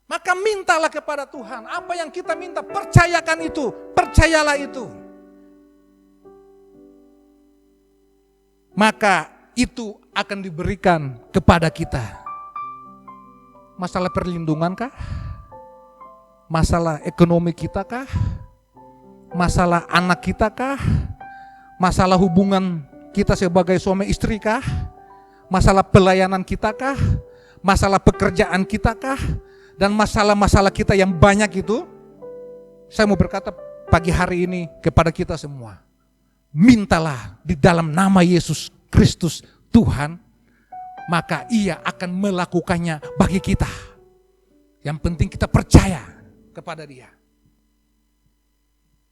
Maka mintalah kepada Tuhan. Apa yang kita minta, percayakan itu. Percayalah itu. Maka itu akan diberikan kepada kita. Masalah perlindungan kah? Masalah ekonomi kita kah? Masalah anak kita kah? Masalah hubungan kita sebagai suami istri kah? Masalah pelayanan kita kah? Masalah pekerjaan kita kah? Dan masalah-masalah kita yang banyak itu, saya mau berkata pagi hari ini kepada kita semua, mintalah di dalam nama Yesus Kristus Tuhan, maka Ia akan melakukannya bagi kita. Yang penting kita percaya kepada Dia.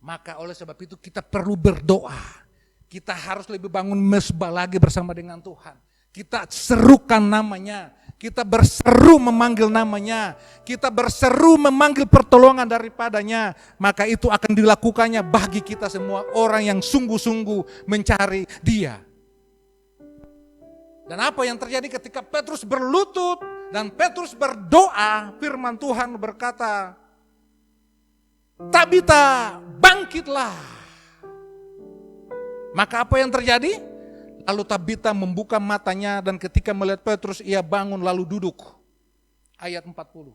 Maka oleh sebab itu kita perlu berdoa. Kita harus lebih bangun mesbah lagi bersama dengan Tuhan. Kita serukan namanya. Kita berseru memanggil namanya. Kita berseru memanggil pertolongan daripadanya. Maka itu akan dilakukannya bagi kita semua orang yang sungguh-sungguh mencari Dia. Dan apa yang terjadi ketika Petrus berlutut dan Petrus berdoa, firman Tuhan berkata, Tabita, bangkitlah. Maka apa yang terjadi? Lalu Tabita membuka matanya dan ketika melihat Petrus, ia bangun lalu duduk. Ayat 40.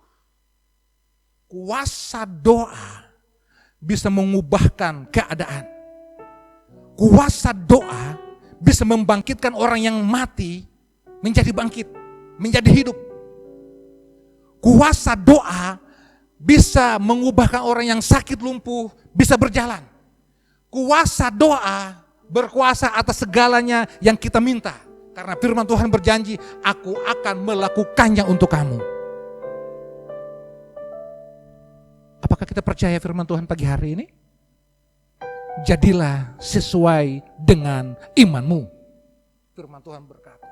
Kuasa doa bisa mengubahkan keadaan. Kuasa doa bisa membangkitkan orang yang mati menjadi bangkit, menjadi hidup. Kuasa doa bisa mengubahkan orang yang sakit lumpuh bisa berjalan. Kuasa doa berkuasa atas segalanya yang kita minta. Karena firman Tuhan berjanji, aku akan melakukannya untuk kamu. Apakah kita percaya firman Tuhan pagi hari ini? Jadilah sesuai dengan imanmu. Firman Tuhan berkata.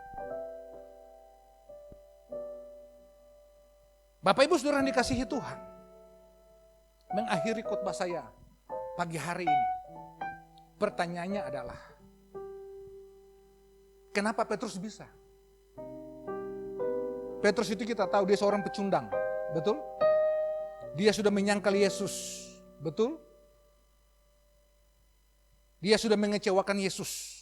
Bapak Ibu Saudara yang dikasihi Tuhan, mengakhiri khotbah saya pagi hari ini, pertanyaannya adalah, kenapa Petrus bisa? Petrus itu kita tahu dia seorang pecundang, betul? Dia sudah menyangkal Yesus, betul? Dia sudah mengecewakan Yesus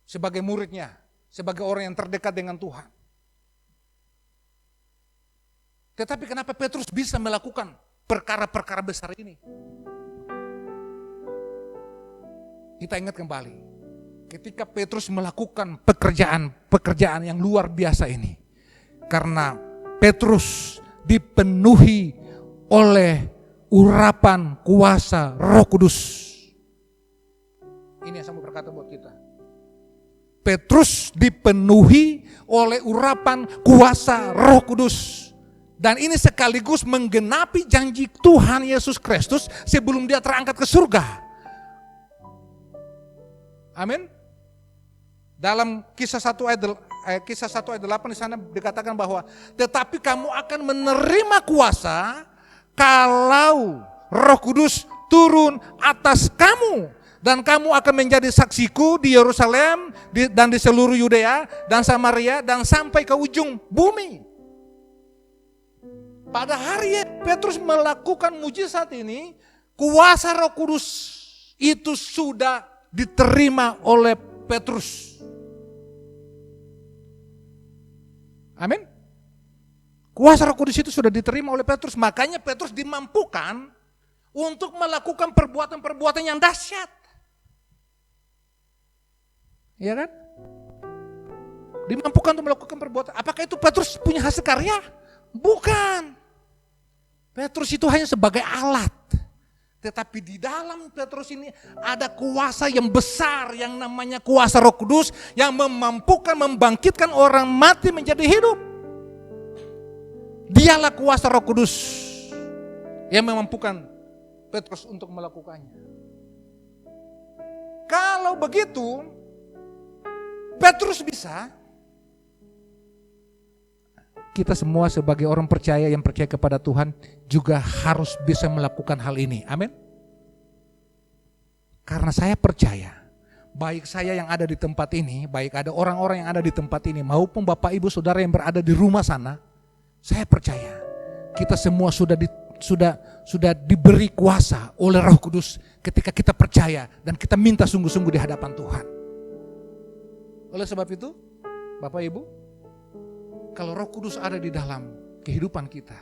sebagai muridnya, sebagai orang yang terdekat dengan Tuhan. Tetapi kenapa Petrus bisa melakukan perkara-perkara besar ini? Kita ingat kembali, ketika Petrus melakukan pekerjaan yang luar biasa ini, karena Petrus dipenuhi oleh urapan kuasa Roh Kudus. Ini yang saya mau berkata buat kita. Petrus dipenuhi oleh urapan kuasa Roh Kudus. Dan ini sekaligus menggenapi janji Tuhan Yesus Kristus sebelum dia terangkat ke surga. Amin. Dalam kisah 1 ayat 8 di sana dikatakan bahwa tetapi kamu akan menerima kuasa kalau Roh Kudus turun atas kamu. Dan kamu akan menjadi saksiku di Yerusalem dan di seluruh Yudea dan Samaria dan sampai ke ujung bumi. Pada hari Petrus melakukan mujizat ini, kuasa Roh Kudus itu sudah diterima oleh Petrus. Amin. Kuasa Roh Kudus itu sudah diterima oleh Petrus, makanya Petrus dimampukan untuk melakukan perbuatan-perbuatan yang dahsyat. Iya kan? Dimampukan untuk melakukan perbuatan. Apakah itu Petrus punya hasil karya? Bukan. Petrus itu hanya sebagai alat. Tetapi di dalam Petrus ini ada kuasa yang besar yang namanya kuasa Roh Kudus yang memampukan membangkitkan orang mati menjadi hidup. Dialah kuasa Roh Kudus yang memampukan Petrus untuk melakukannya. Kalau begitu, Petrus bisa, kita semua sebagai orang percaya yang percaya kepada Tuhan juga harus bisa melakukan hal ini. Amin. Karena saya percaya, baik saya yang ada di tempat ini, baik ada orang-orang yang ada di tempat ini, maupun Bapak Ibu Saudara yang berada di rumah sana, saya percaya kita semua sudah diberi kuasa oleh Roh Kudus ketika kita percaya dan kita minta sungguh-sungguh di hadapan Tuhan. Oleh sebab itu, Bapak Ibu, kalau Roh Kudus ada di dalam kehidupan kita,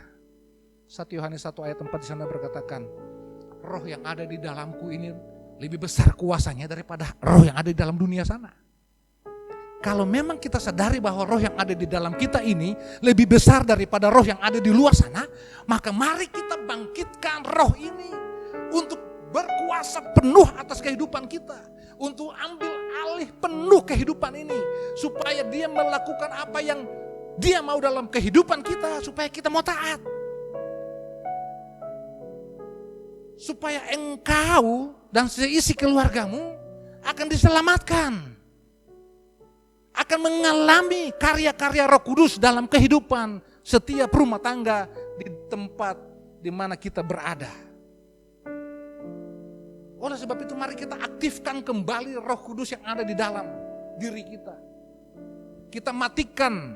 1 Yohanes 1 ayat 4 di sana berkatakan, roh yang ada di dalamku ini lebih besar kuasanya daripada roh yang ada di dalam dunia sana. Kalau memang kita sadari bahwa roh yang ada di dalam kita ini lebih besar daripada roh yang ada di luar sana, maka mari kita bangkitkan roh ini untuk berkuasa penuh atas kehidupan kita, untuk ambil alih penuh kehidupan ini, supaya dia melakukan apa yang dia mau dalam kehidupan kita, supaya kita mau taat. Supaya engkau dan seisi keluargamu akan diselamatkan. Akan mengalami karya-karya Roh Kudus dalam kehidupan setiap rumah tangga di tempat di mana kita berada. Oleh sebab itu mari kita aktifkan kembali Roh Kudus yang ada di dalam diri kita. Kita matikan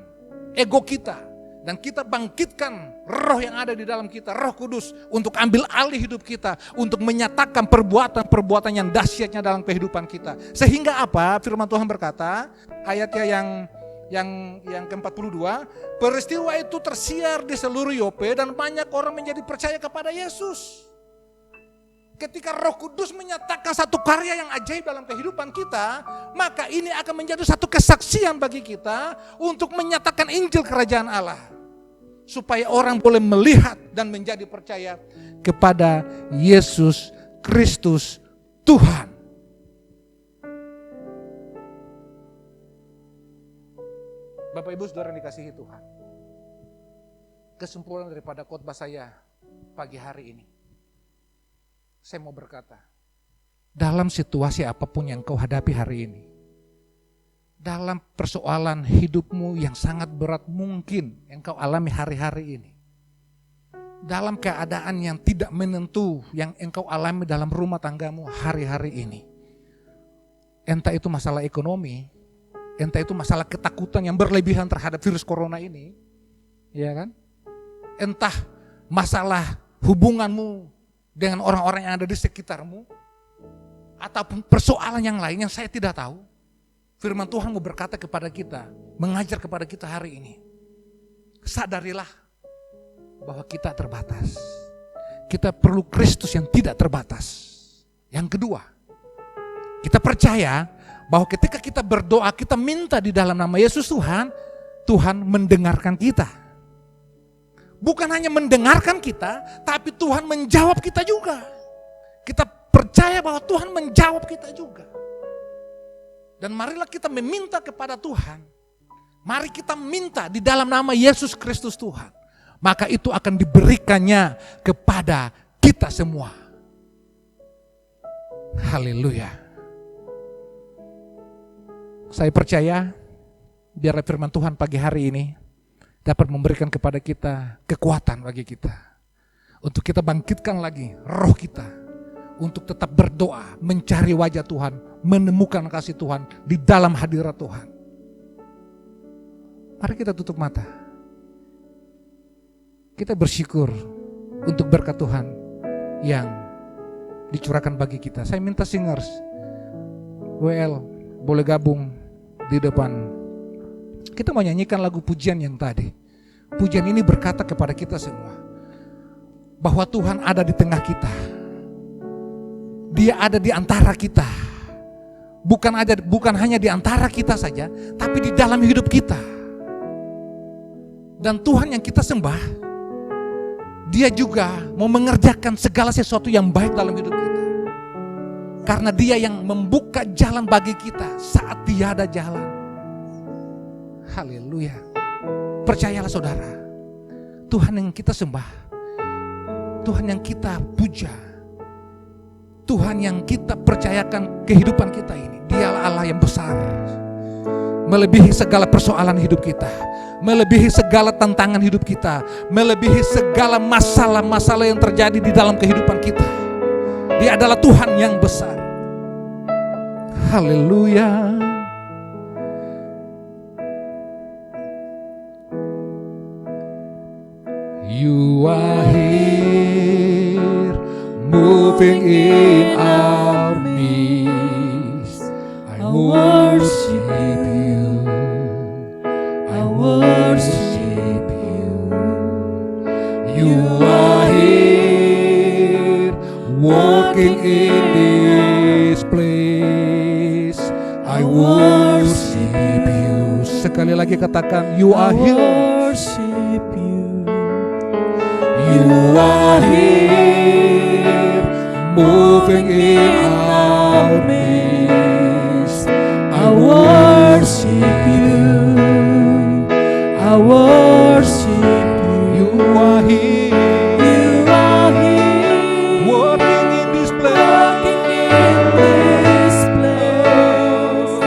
ego kita dan kita bangkitkan roh yang ada di dalam kita, Roh Kudus, untuk ambil alih hidup kita, untuk menyatakan perbuatan-perbuatan yang dahsyatnya dalam kehidupan kita. Sehingga apa? Firman Tuhan berkata, ayatnya yang ke-42, peristiwa itu tersiar di seluruh Yope dan banyak orang menjadi percaya kepada Yesus. Ketika Roh Kudus menyatakan satu karya yang ajaib dalam kehidupan kita, maka ini akan menjadi satu kesaksian bagi kita untuk menyatakan Injil Kerajaan Allah. Supaya orang boleh melihat dan menjadi percaya kepada Yesus Kristus Tuhan. Bapak Ibu Saudara yang dikasihi Tuhan, kesimpulan daripada khotbah saya pagi hari ini, saya mau berkata, dalam situasi apapun yang kau hadapi hari ini, dalam persoalan hidupmu yang sangat berat mungkin yang kau alami hari-hari ini, dalam keadaan yang tidak menentu yang engkau alami dalam rumah tanggamu hari-hari ini, entah itu masalah ekonomi, entah itu masalah ketakutan yang berlebihan terhadap virus corona ini, ya kan? Entah masalah hubunganmu dengan orang-orang yang ada di sekitarmu, ataupun persoalan yang lain yang saya tidak tahu. Firman Tuhan mau berkata kepada kita, mengajar kepada kita hari ini. Sadarilah bahwa kita terbatas. Kita perlu Kristus yang tidak terbatas. Yang kedua, kita percaya bahwa ketika kita berdoa, kita minta di dalam nama Yesus Tuhan, Tuhan mendengarkan kita. Bukan hanya mendengarkan kita, tapi Tuhan menjawab kita juga. Kita percaya bahwa Tuhan menjawab kita juga. Dan marilah kita meminta kepada Tuhan. Mari kita minta di dalam nama Yesus Kristus Tuhan. Maka itu akan diberikannya kepada kita semua. Haleluya. Saya percaya biarlah firman Tuhan pagi hari ini dapat memberikan kepada kita kekuatan bagi kita. Untuk kita bangkitkan lagi roh kita. Untuk tetap berdoa, mencari wajah Tuhan, menemukan kasih Tuhan di dalam hadirat Tuhan. Mari kita tutup mata. Kita bersyukur untuk berkat Tuhan yang dicurahkan bagi kita. Saya minta singers, WL boleh gabung di depan Kita mau nyanyikan lagu pujian yang tadi. Pujian ini berkata kepada kita semua bahwa Tuhan ada di tengah kita. Dia ada di antara kita. Bukan hanya di antara kita saja, tapi di dalam hidup kita. Dan Tuhan yang kita sembah, Dia juga mau mengerjakan segala sesuatu yang baik dalam hidup kita. Karena Dia yang membuka jalan bagi kita saat tiada jalan. Haleluya. Percayalah saudara, Tuhan yang kita sembah, Tuhan yang kita puja, Tuhan yang kita percayakan kehidupan kita ini, Dialah Allah yang besar, melebihi segala persoalan hidup kita, melebihi segala tantangan hidup kita, melebihi segala masalah-masalah yang terjadi di dalam kehidupan kita. Dia adalah Tuhan yang besar. Haleluya. You are here, moving in our midst. I worship you, I worship you. You are here, walking in this place. I worship you. Sekali lagi katakan, you are here. Worship you. You are here, moving in our midst. I worship you, I worship you. You are here, You are here, working in this place. walking in this place.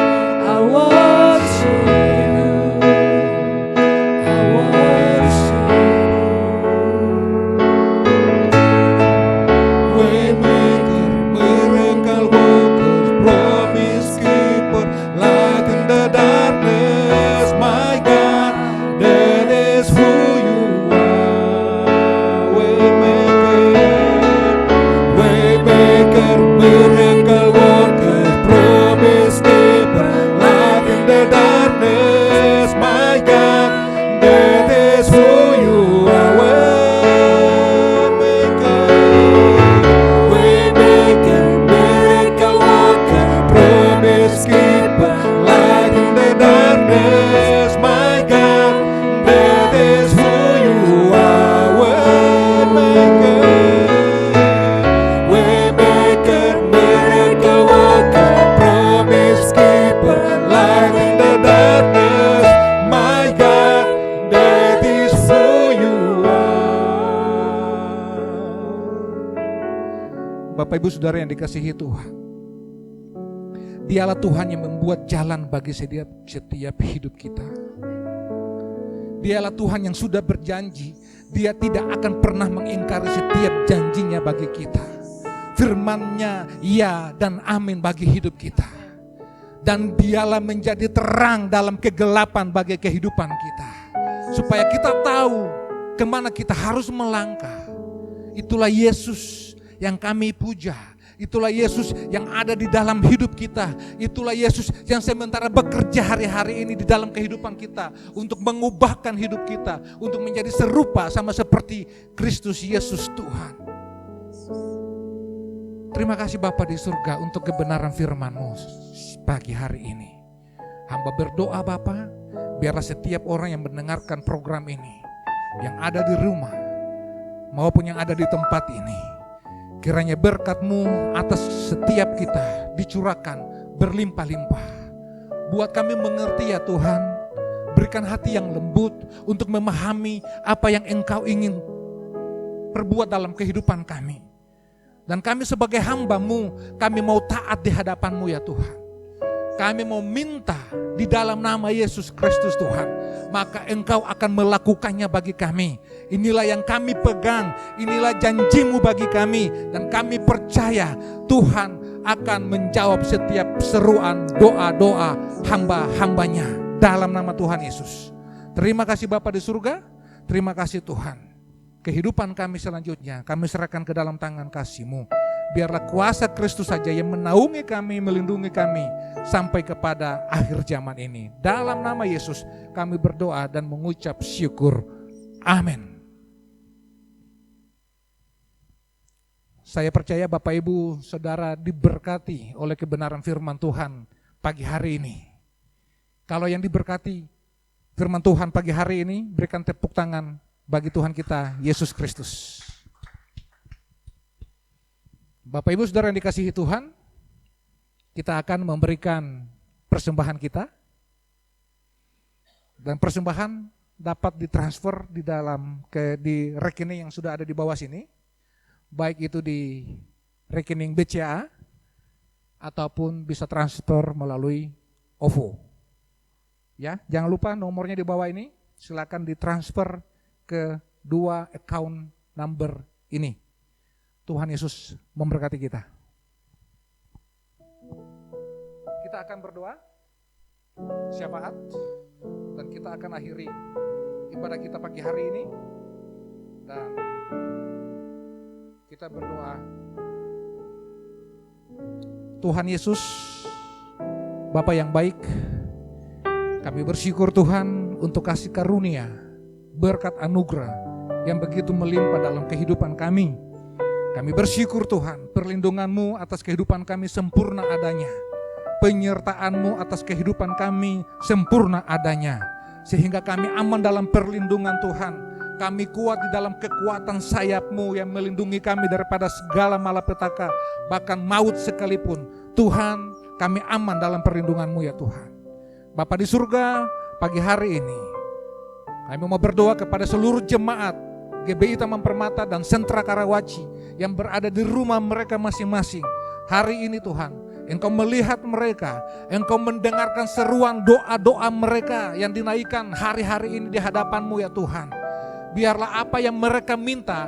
I worship you, I worship Waymaker, miracle worker, promise keeper, light in the darkness. My God, that is who you are. Waymaker, miracle worker, promise keeper, light in the darkness. My God, that is who you are. Waymaker, miracle worker, promise keeper, light in the darkness. My God, that is who you are. Waymaker, miracle worker, promise keeper, light in the darkness. My God, that is who you are. Bapak Ibu Saudara yang dikasihi Tuhan, Dialah Tuhan yang membuat jalan bagi setiap hidup kita. Dialah Tuhan yang sudah berjanji, Dia tidak akan pernah mengingkari setiap janjinya bagi kita. Firman-Nya ya dan amin bagi hidup kita. Dan Dialah menjadi terang dalam kegelapan bagi kehidupan kita, supaya kita tahu kemana kita harus melangkah. Itulah Yesus yang kami puja. Itulah Yesus yang ada di dalam hidup kita. Itulah Yesus yang sementara bekerja hari-hari ini di dalam kehidupan kita untuk mengubahkan hidup kita, untuk menjadi serupa sama seperti Kristus Yesus Tuhan. Terima kasih Bapa di surga untuk kebenaran firman-Mu pagi hari ini. Hamba berdoa Bapa, biarlah setiap orang yang mendengarkan program ini, yang ada di rumah maupun yang ada di tempat ini, kiranya berkat-Mu atas setiap kita dicurahkan berlimpah-limpah. Buat kami mengerti ya Tuhan, berikan hati yang lembut untuk memahami apa yang Engkau ingin perbuat dalam kehidupan kami. Dan kami sebagai hamba-Mu, kami mau taat di hadapan-Mu ya Tuhan. Kami mau minta di dalam nama Yesus Kristus Tuhan, maka Engkau akan melakukannya bagi kami. Inilah yang kami pegang, inilah janji-Mu bagi kami. Dan kami percaya Tuhan akan menjawab setiap seruan doa-doa hamba-hambanya dalam nama Tuhan Yesus. Terima kasih Bapa di surga, terima kasih Tuhan. Kehidupan kami selanjutnya kami serahkan ke dalam tangan kasih-Mu. biarlah kuasa Kristus saja yang menaungi kami, melindungi kami sampai kepada akhir zaman ini. Dalam nama Yesus kami berdoa dan mengucap syukur. Amin. Saya percaya Bapak Ibu Saudara diberkati oleh kebenaran firman Tuhan pagi hari ini. Kalau yang diberkati firman Tuhan pagi hari ini, berikan tepuk tangan bagi Tuhan kita Yesus Kristus. Bapak Ibu Saudara yang dikasihi Tuhan, kita akan memberikan persembahan kita. Dan persembahan dapat ditransfer di rekening yang sudah ada di bawah sini. Baik itu di rekening BCA ataupun bisa transfer melalui OVO. Ya, jangan lupa nomornya di bawah ini, silakan ditransfer ke 2 account number ini. Tuhan Yesus memberkati kita. Kita akan berdoa, syafaat, dan kita akan akhiri ibadah kita pagi hari ini. Dan kita berdoa, Tuhan Yesus, Bapa yang baik, kami bersyukur Tuhan untuk kasih karunia, berkat anugerah yang begitu melimpah dalam kehidupan kami. Kami bersyukur Tuhan, perlindungan-Mu atas kehidupan kami sempurna adanya. Penyertaan-Mu atas kehidupan kami sempurna adanya. Sehingga kami aman dalam perlindungan Tuhan. Kami kuat di dalam kekuatan sayap-Mu yang melindungi kami daripada segala malapetaka, bahkan maut sekalipun. Tuhan, kami aman dalam perlindungan-Mu ya Tuhan. Bapa di surga, pagi hari ini kami mau berdoa kepada seluruh jemaat GBI Taman Permata dan Sentra Karawaci yang berada di rumah mereka masing-masing. Hari ini Tuhan, Engkau melihat mereka, Engkau mendengarkan seruan doa-doa mereka yang dinaikkan hari-hari ini di hadapan-Mu ya Tuhan. Biarlah apa yang mereka minta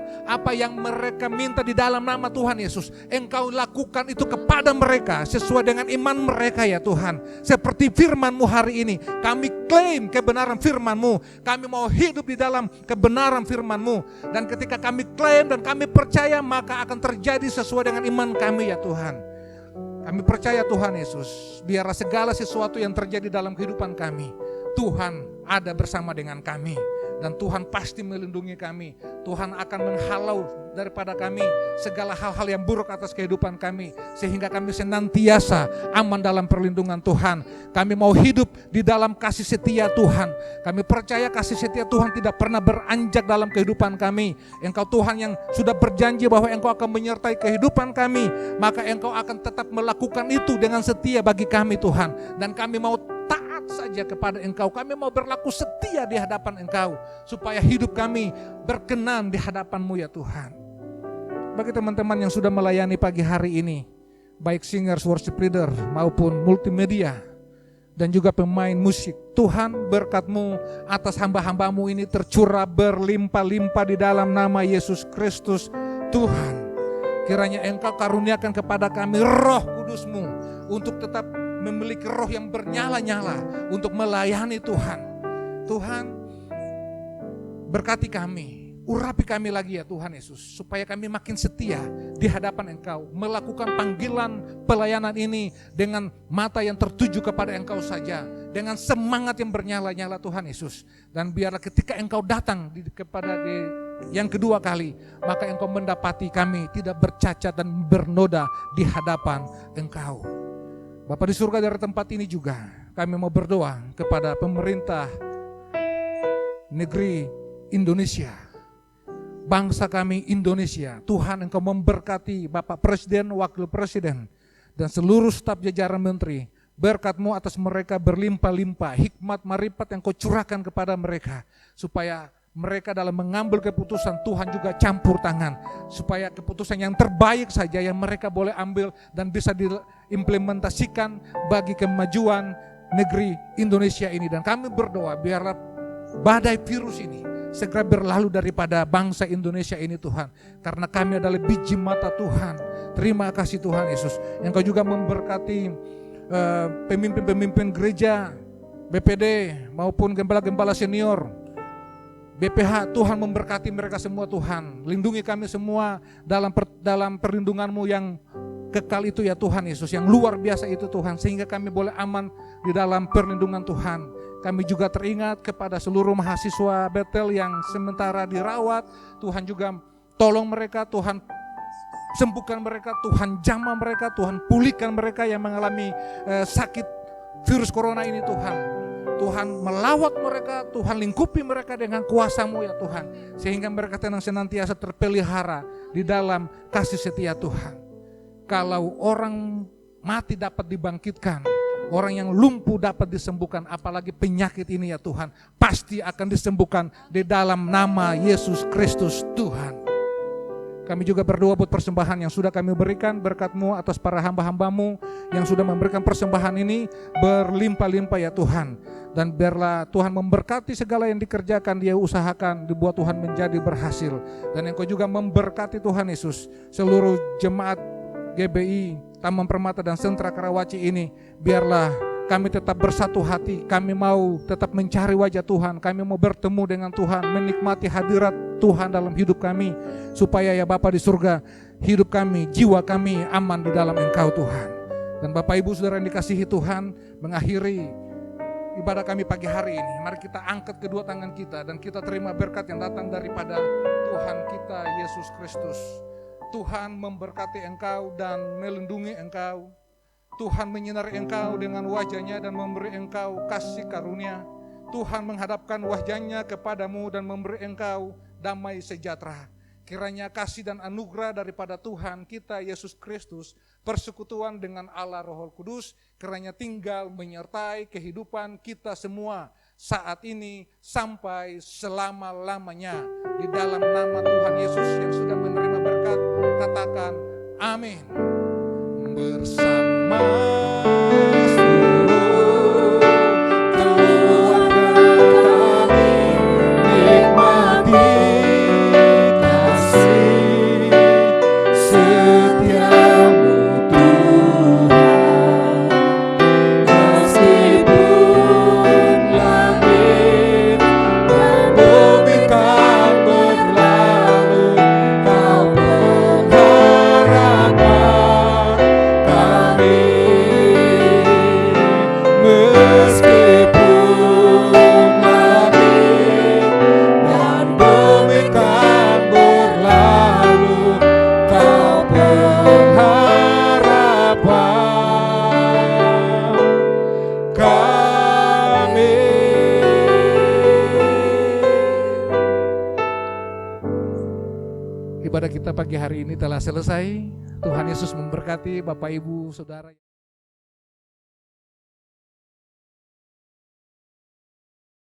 di dalam nama Tuhan Yesus, Engkau lakukan itu kepada mereka sesuai dengan iman mereka ya Tuhan. Seperti firman-Mu hari ini, kami klaim kebenaran firman-Mu, kami mau hidup di dalam kebenaran firman-Mu. Dan ketika kami klaim dan kami percaya, maka akan terjadi sesuai dengan iman kami ya Tuhan. Kami percaya Tuhan Yesus, biarlah segala sesuatu yang terjadi dalam kehidupan kami, Tuhan ada bersama dengan kami. Dan Tuhan pasti melindungi kami. Tuhan akan menghalau daripada kami segala hal-hal yang buruk atas kehidupan kami. Sehingga kami senantiasa aman dalam perlindungan Tuhan. Kami mau hidup di dalam kasih setia Tuhan. Kami percaya kasih setia Tuhan tidak pernah beranjak dalam kehidupan kami. Engkau Tuhan yang sudah berjanji bahwa Engkau akan menyertai kehidupan kami. Maka Engkau akan tetap melakukan itu dengan setia bagi kami Tuhan. Dan kami mau taat saja kepada Engkau. Kami mau berlaku setia di hadapan Engkau, supaya hidup kami berkenan di hadapan-Mu ya Tuhan. Bagi teman-teman yang sudah melayani pagi hari ini, baik singers, worship leader maupun multimedia dan juga pemain musik, Tuhan berkat-Mu atas hamba-hamba-Mu ini tercurah berlimpah-limpah di dalam nama Yesus Kristus. Tuhan, kiranya Engkau karuniakan kepada kami Roh Kudus-Mu untuk tetap memiliki roh yang bernyala-nyala untuk melayani Tuhan. Tuhan, berkati kami, urapi kami lagi ya Tuhan Yesus, supaya kami makin setia di hadapan Engkau, melakukan panggilan pelayanan ini dengan mata yang tertuju kepada Engkau saja, dengan semangat yang bernyala-nyala Tuhan Yesus. Dan biarlah ketika Engkau datang yang kedua kali, maka Engkau mendapati kami tidak bercacat dan bernoda di hadapan Engkau. Bapa di surga, dari tempat ini juga kami mau berdoa kepada pemerintah negeri Indonesia, bangsa kami Indonesia. Tuhan, Engkau memberkati Bapak Presiden, Wakil Presiden, dan seluruh staf jajaran menteri. Berkat-Mu atas mereka berlimpah-limpah, hikmat marifat yang Kau curahkan kepada mereka, supaya mereka dalam mengambil keputusan, Tuhan juga campur tangan, supaya keputusan yang terbaik saja yang mereka boleh ambil dan bisa diimplementasikan bagi kemajuan negeri Indonesia ini. Dan kami berdoa biarlah badai virus ini segera berlalu daripada bangsa Indonesia ini Tuhan, karena kami adalah biji mata Tuhan. Terima kasih Tuhan Yesus. Engkau juga memberkati pemimpin-pemimpin gereja, BPD maupun gembala-gembala senior, BPH, Tuhan memberkati mereka semua Tuhan. Lindungi kami semua dalam perlindungan-Mu yang kekal itu ya Tuhan Yesus, yang luar biasa itu Tuhan, sehingga kami boleh aman di dalam perlindungan Tuhan. Kami juga teringat kepada seluruh mahasiswa Betel yang sementara dirawat, Tuhan juga tolong mereka, Tuhan sembuhkan mereka, Tuhan jamah mereka, Tuhan pulihkan mereka yang mengalami sakit virus corona ini Tuhan. Tuhan melawat mereka, Tuhan lingkupi mereka dengan kuasa-Mu ya Tuhan, sehingga mereka tenang senantiasa terpelihara di dalam kasih setia Tuhan. Kalau orang mati dapat dibangkitkan, orang yang lumpuh dapat disembuhkan, apalagi penyakit ini ya Tuhan, pasti akan disembuhkan di dalam nama Yesus Kristus Tuhan. Kami juga berdoa buat persembahan yang sudah kami berikan, berkat-Mu atas para hamba-hamba-Mu yang sudah memberikan persembahan ini berlimpah-limpah ya Tuhan. Dan biarlah Tuhan memberkati segala yang dikerjakan, dia usahakan, dibuat Tuhan menjadi berhasil. Dan Engkau juga memberkati Tuhan Yesus seluruh jemaat GBI, Taman Permata dan Sentra Karawaci ini. Biarlah kami tetap bersatu hati, kami mau tetap mencari wajah Tuhan, kami mau bertemu dengan Tuhan, menikmati hadirat Tuhan dalam hidup kami, supaya ya Bapa di surga, hidup kami, jiwa kami aman di dalam Engkau Tuhan. Dan Bapak Ibu Saudara yang dikasihi Tuhan, mengakhiri ibadah kami pagi hari ini, mari kita angkat kedua tangan kita dan kita terima berkat yang datang daripada Tuhan kita Yesus Kristus. Tuhan memberkati engkau dan melindungi engkau. Tuhan menyinari engkau dengan wajah-Nya dan memberi engkau kasih karunia. Tuhan menghadapkan wajah-Nya kepadamu dan memberi engkau damai sejahtera. Kiranya kasih dan anugerah daripada Tuhan kita Yesus Kristus, persekutuan dengan Allah Roh Kudus, kiranya tinggal menyertai kehidupan kita semua saat ini sampai selama-lamanya. Di dalam nama Tuhan Yesus yang sudah menerima berkat, katakan amin. Bersama seluruh keluarga kami nikmati kasih setia-Mu Tuhan. Meskipun langit dan bumi kan berlalu, Kau pengharapan kami. Meskipun langit dan bumi kan berlalu, Kau pengharapan kami. Ibadah kita pagi hari ini telah selesai. Tuhan Yesus memberkati Bapak Ibu Saudara.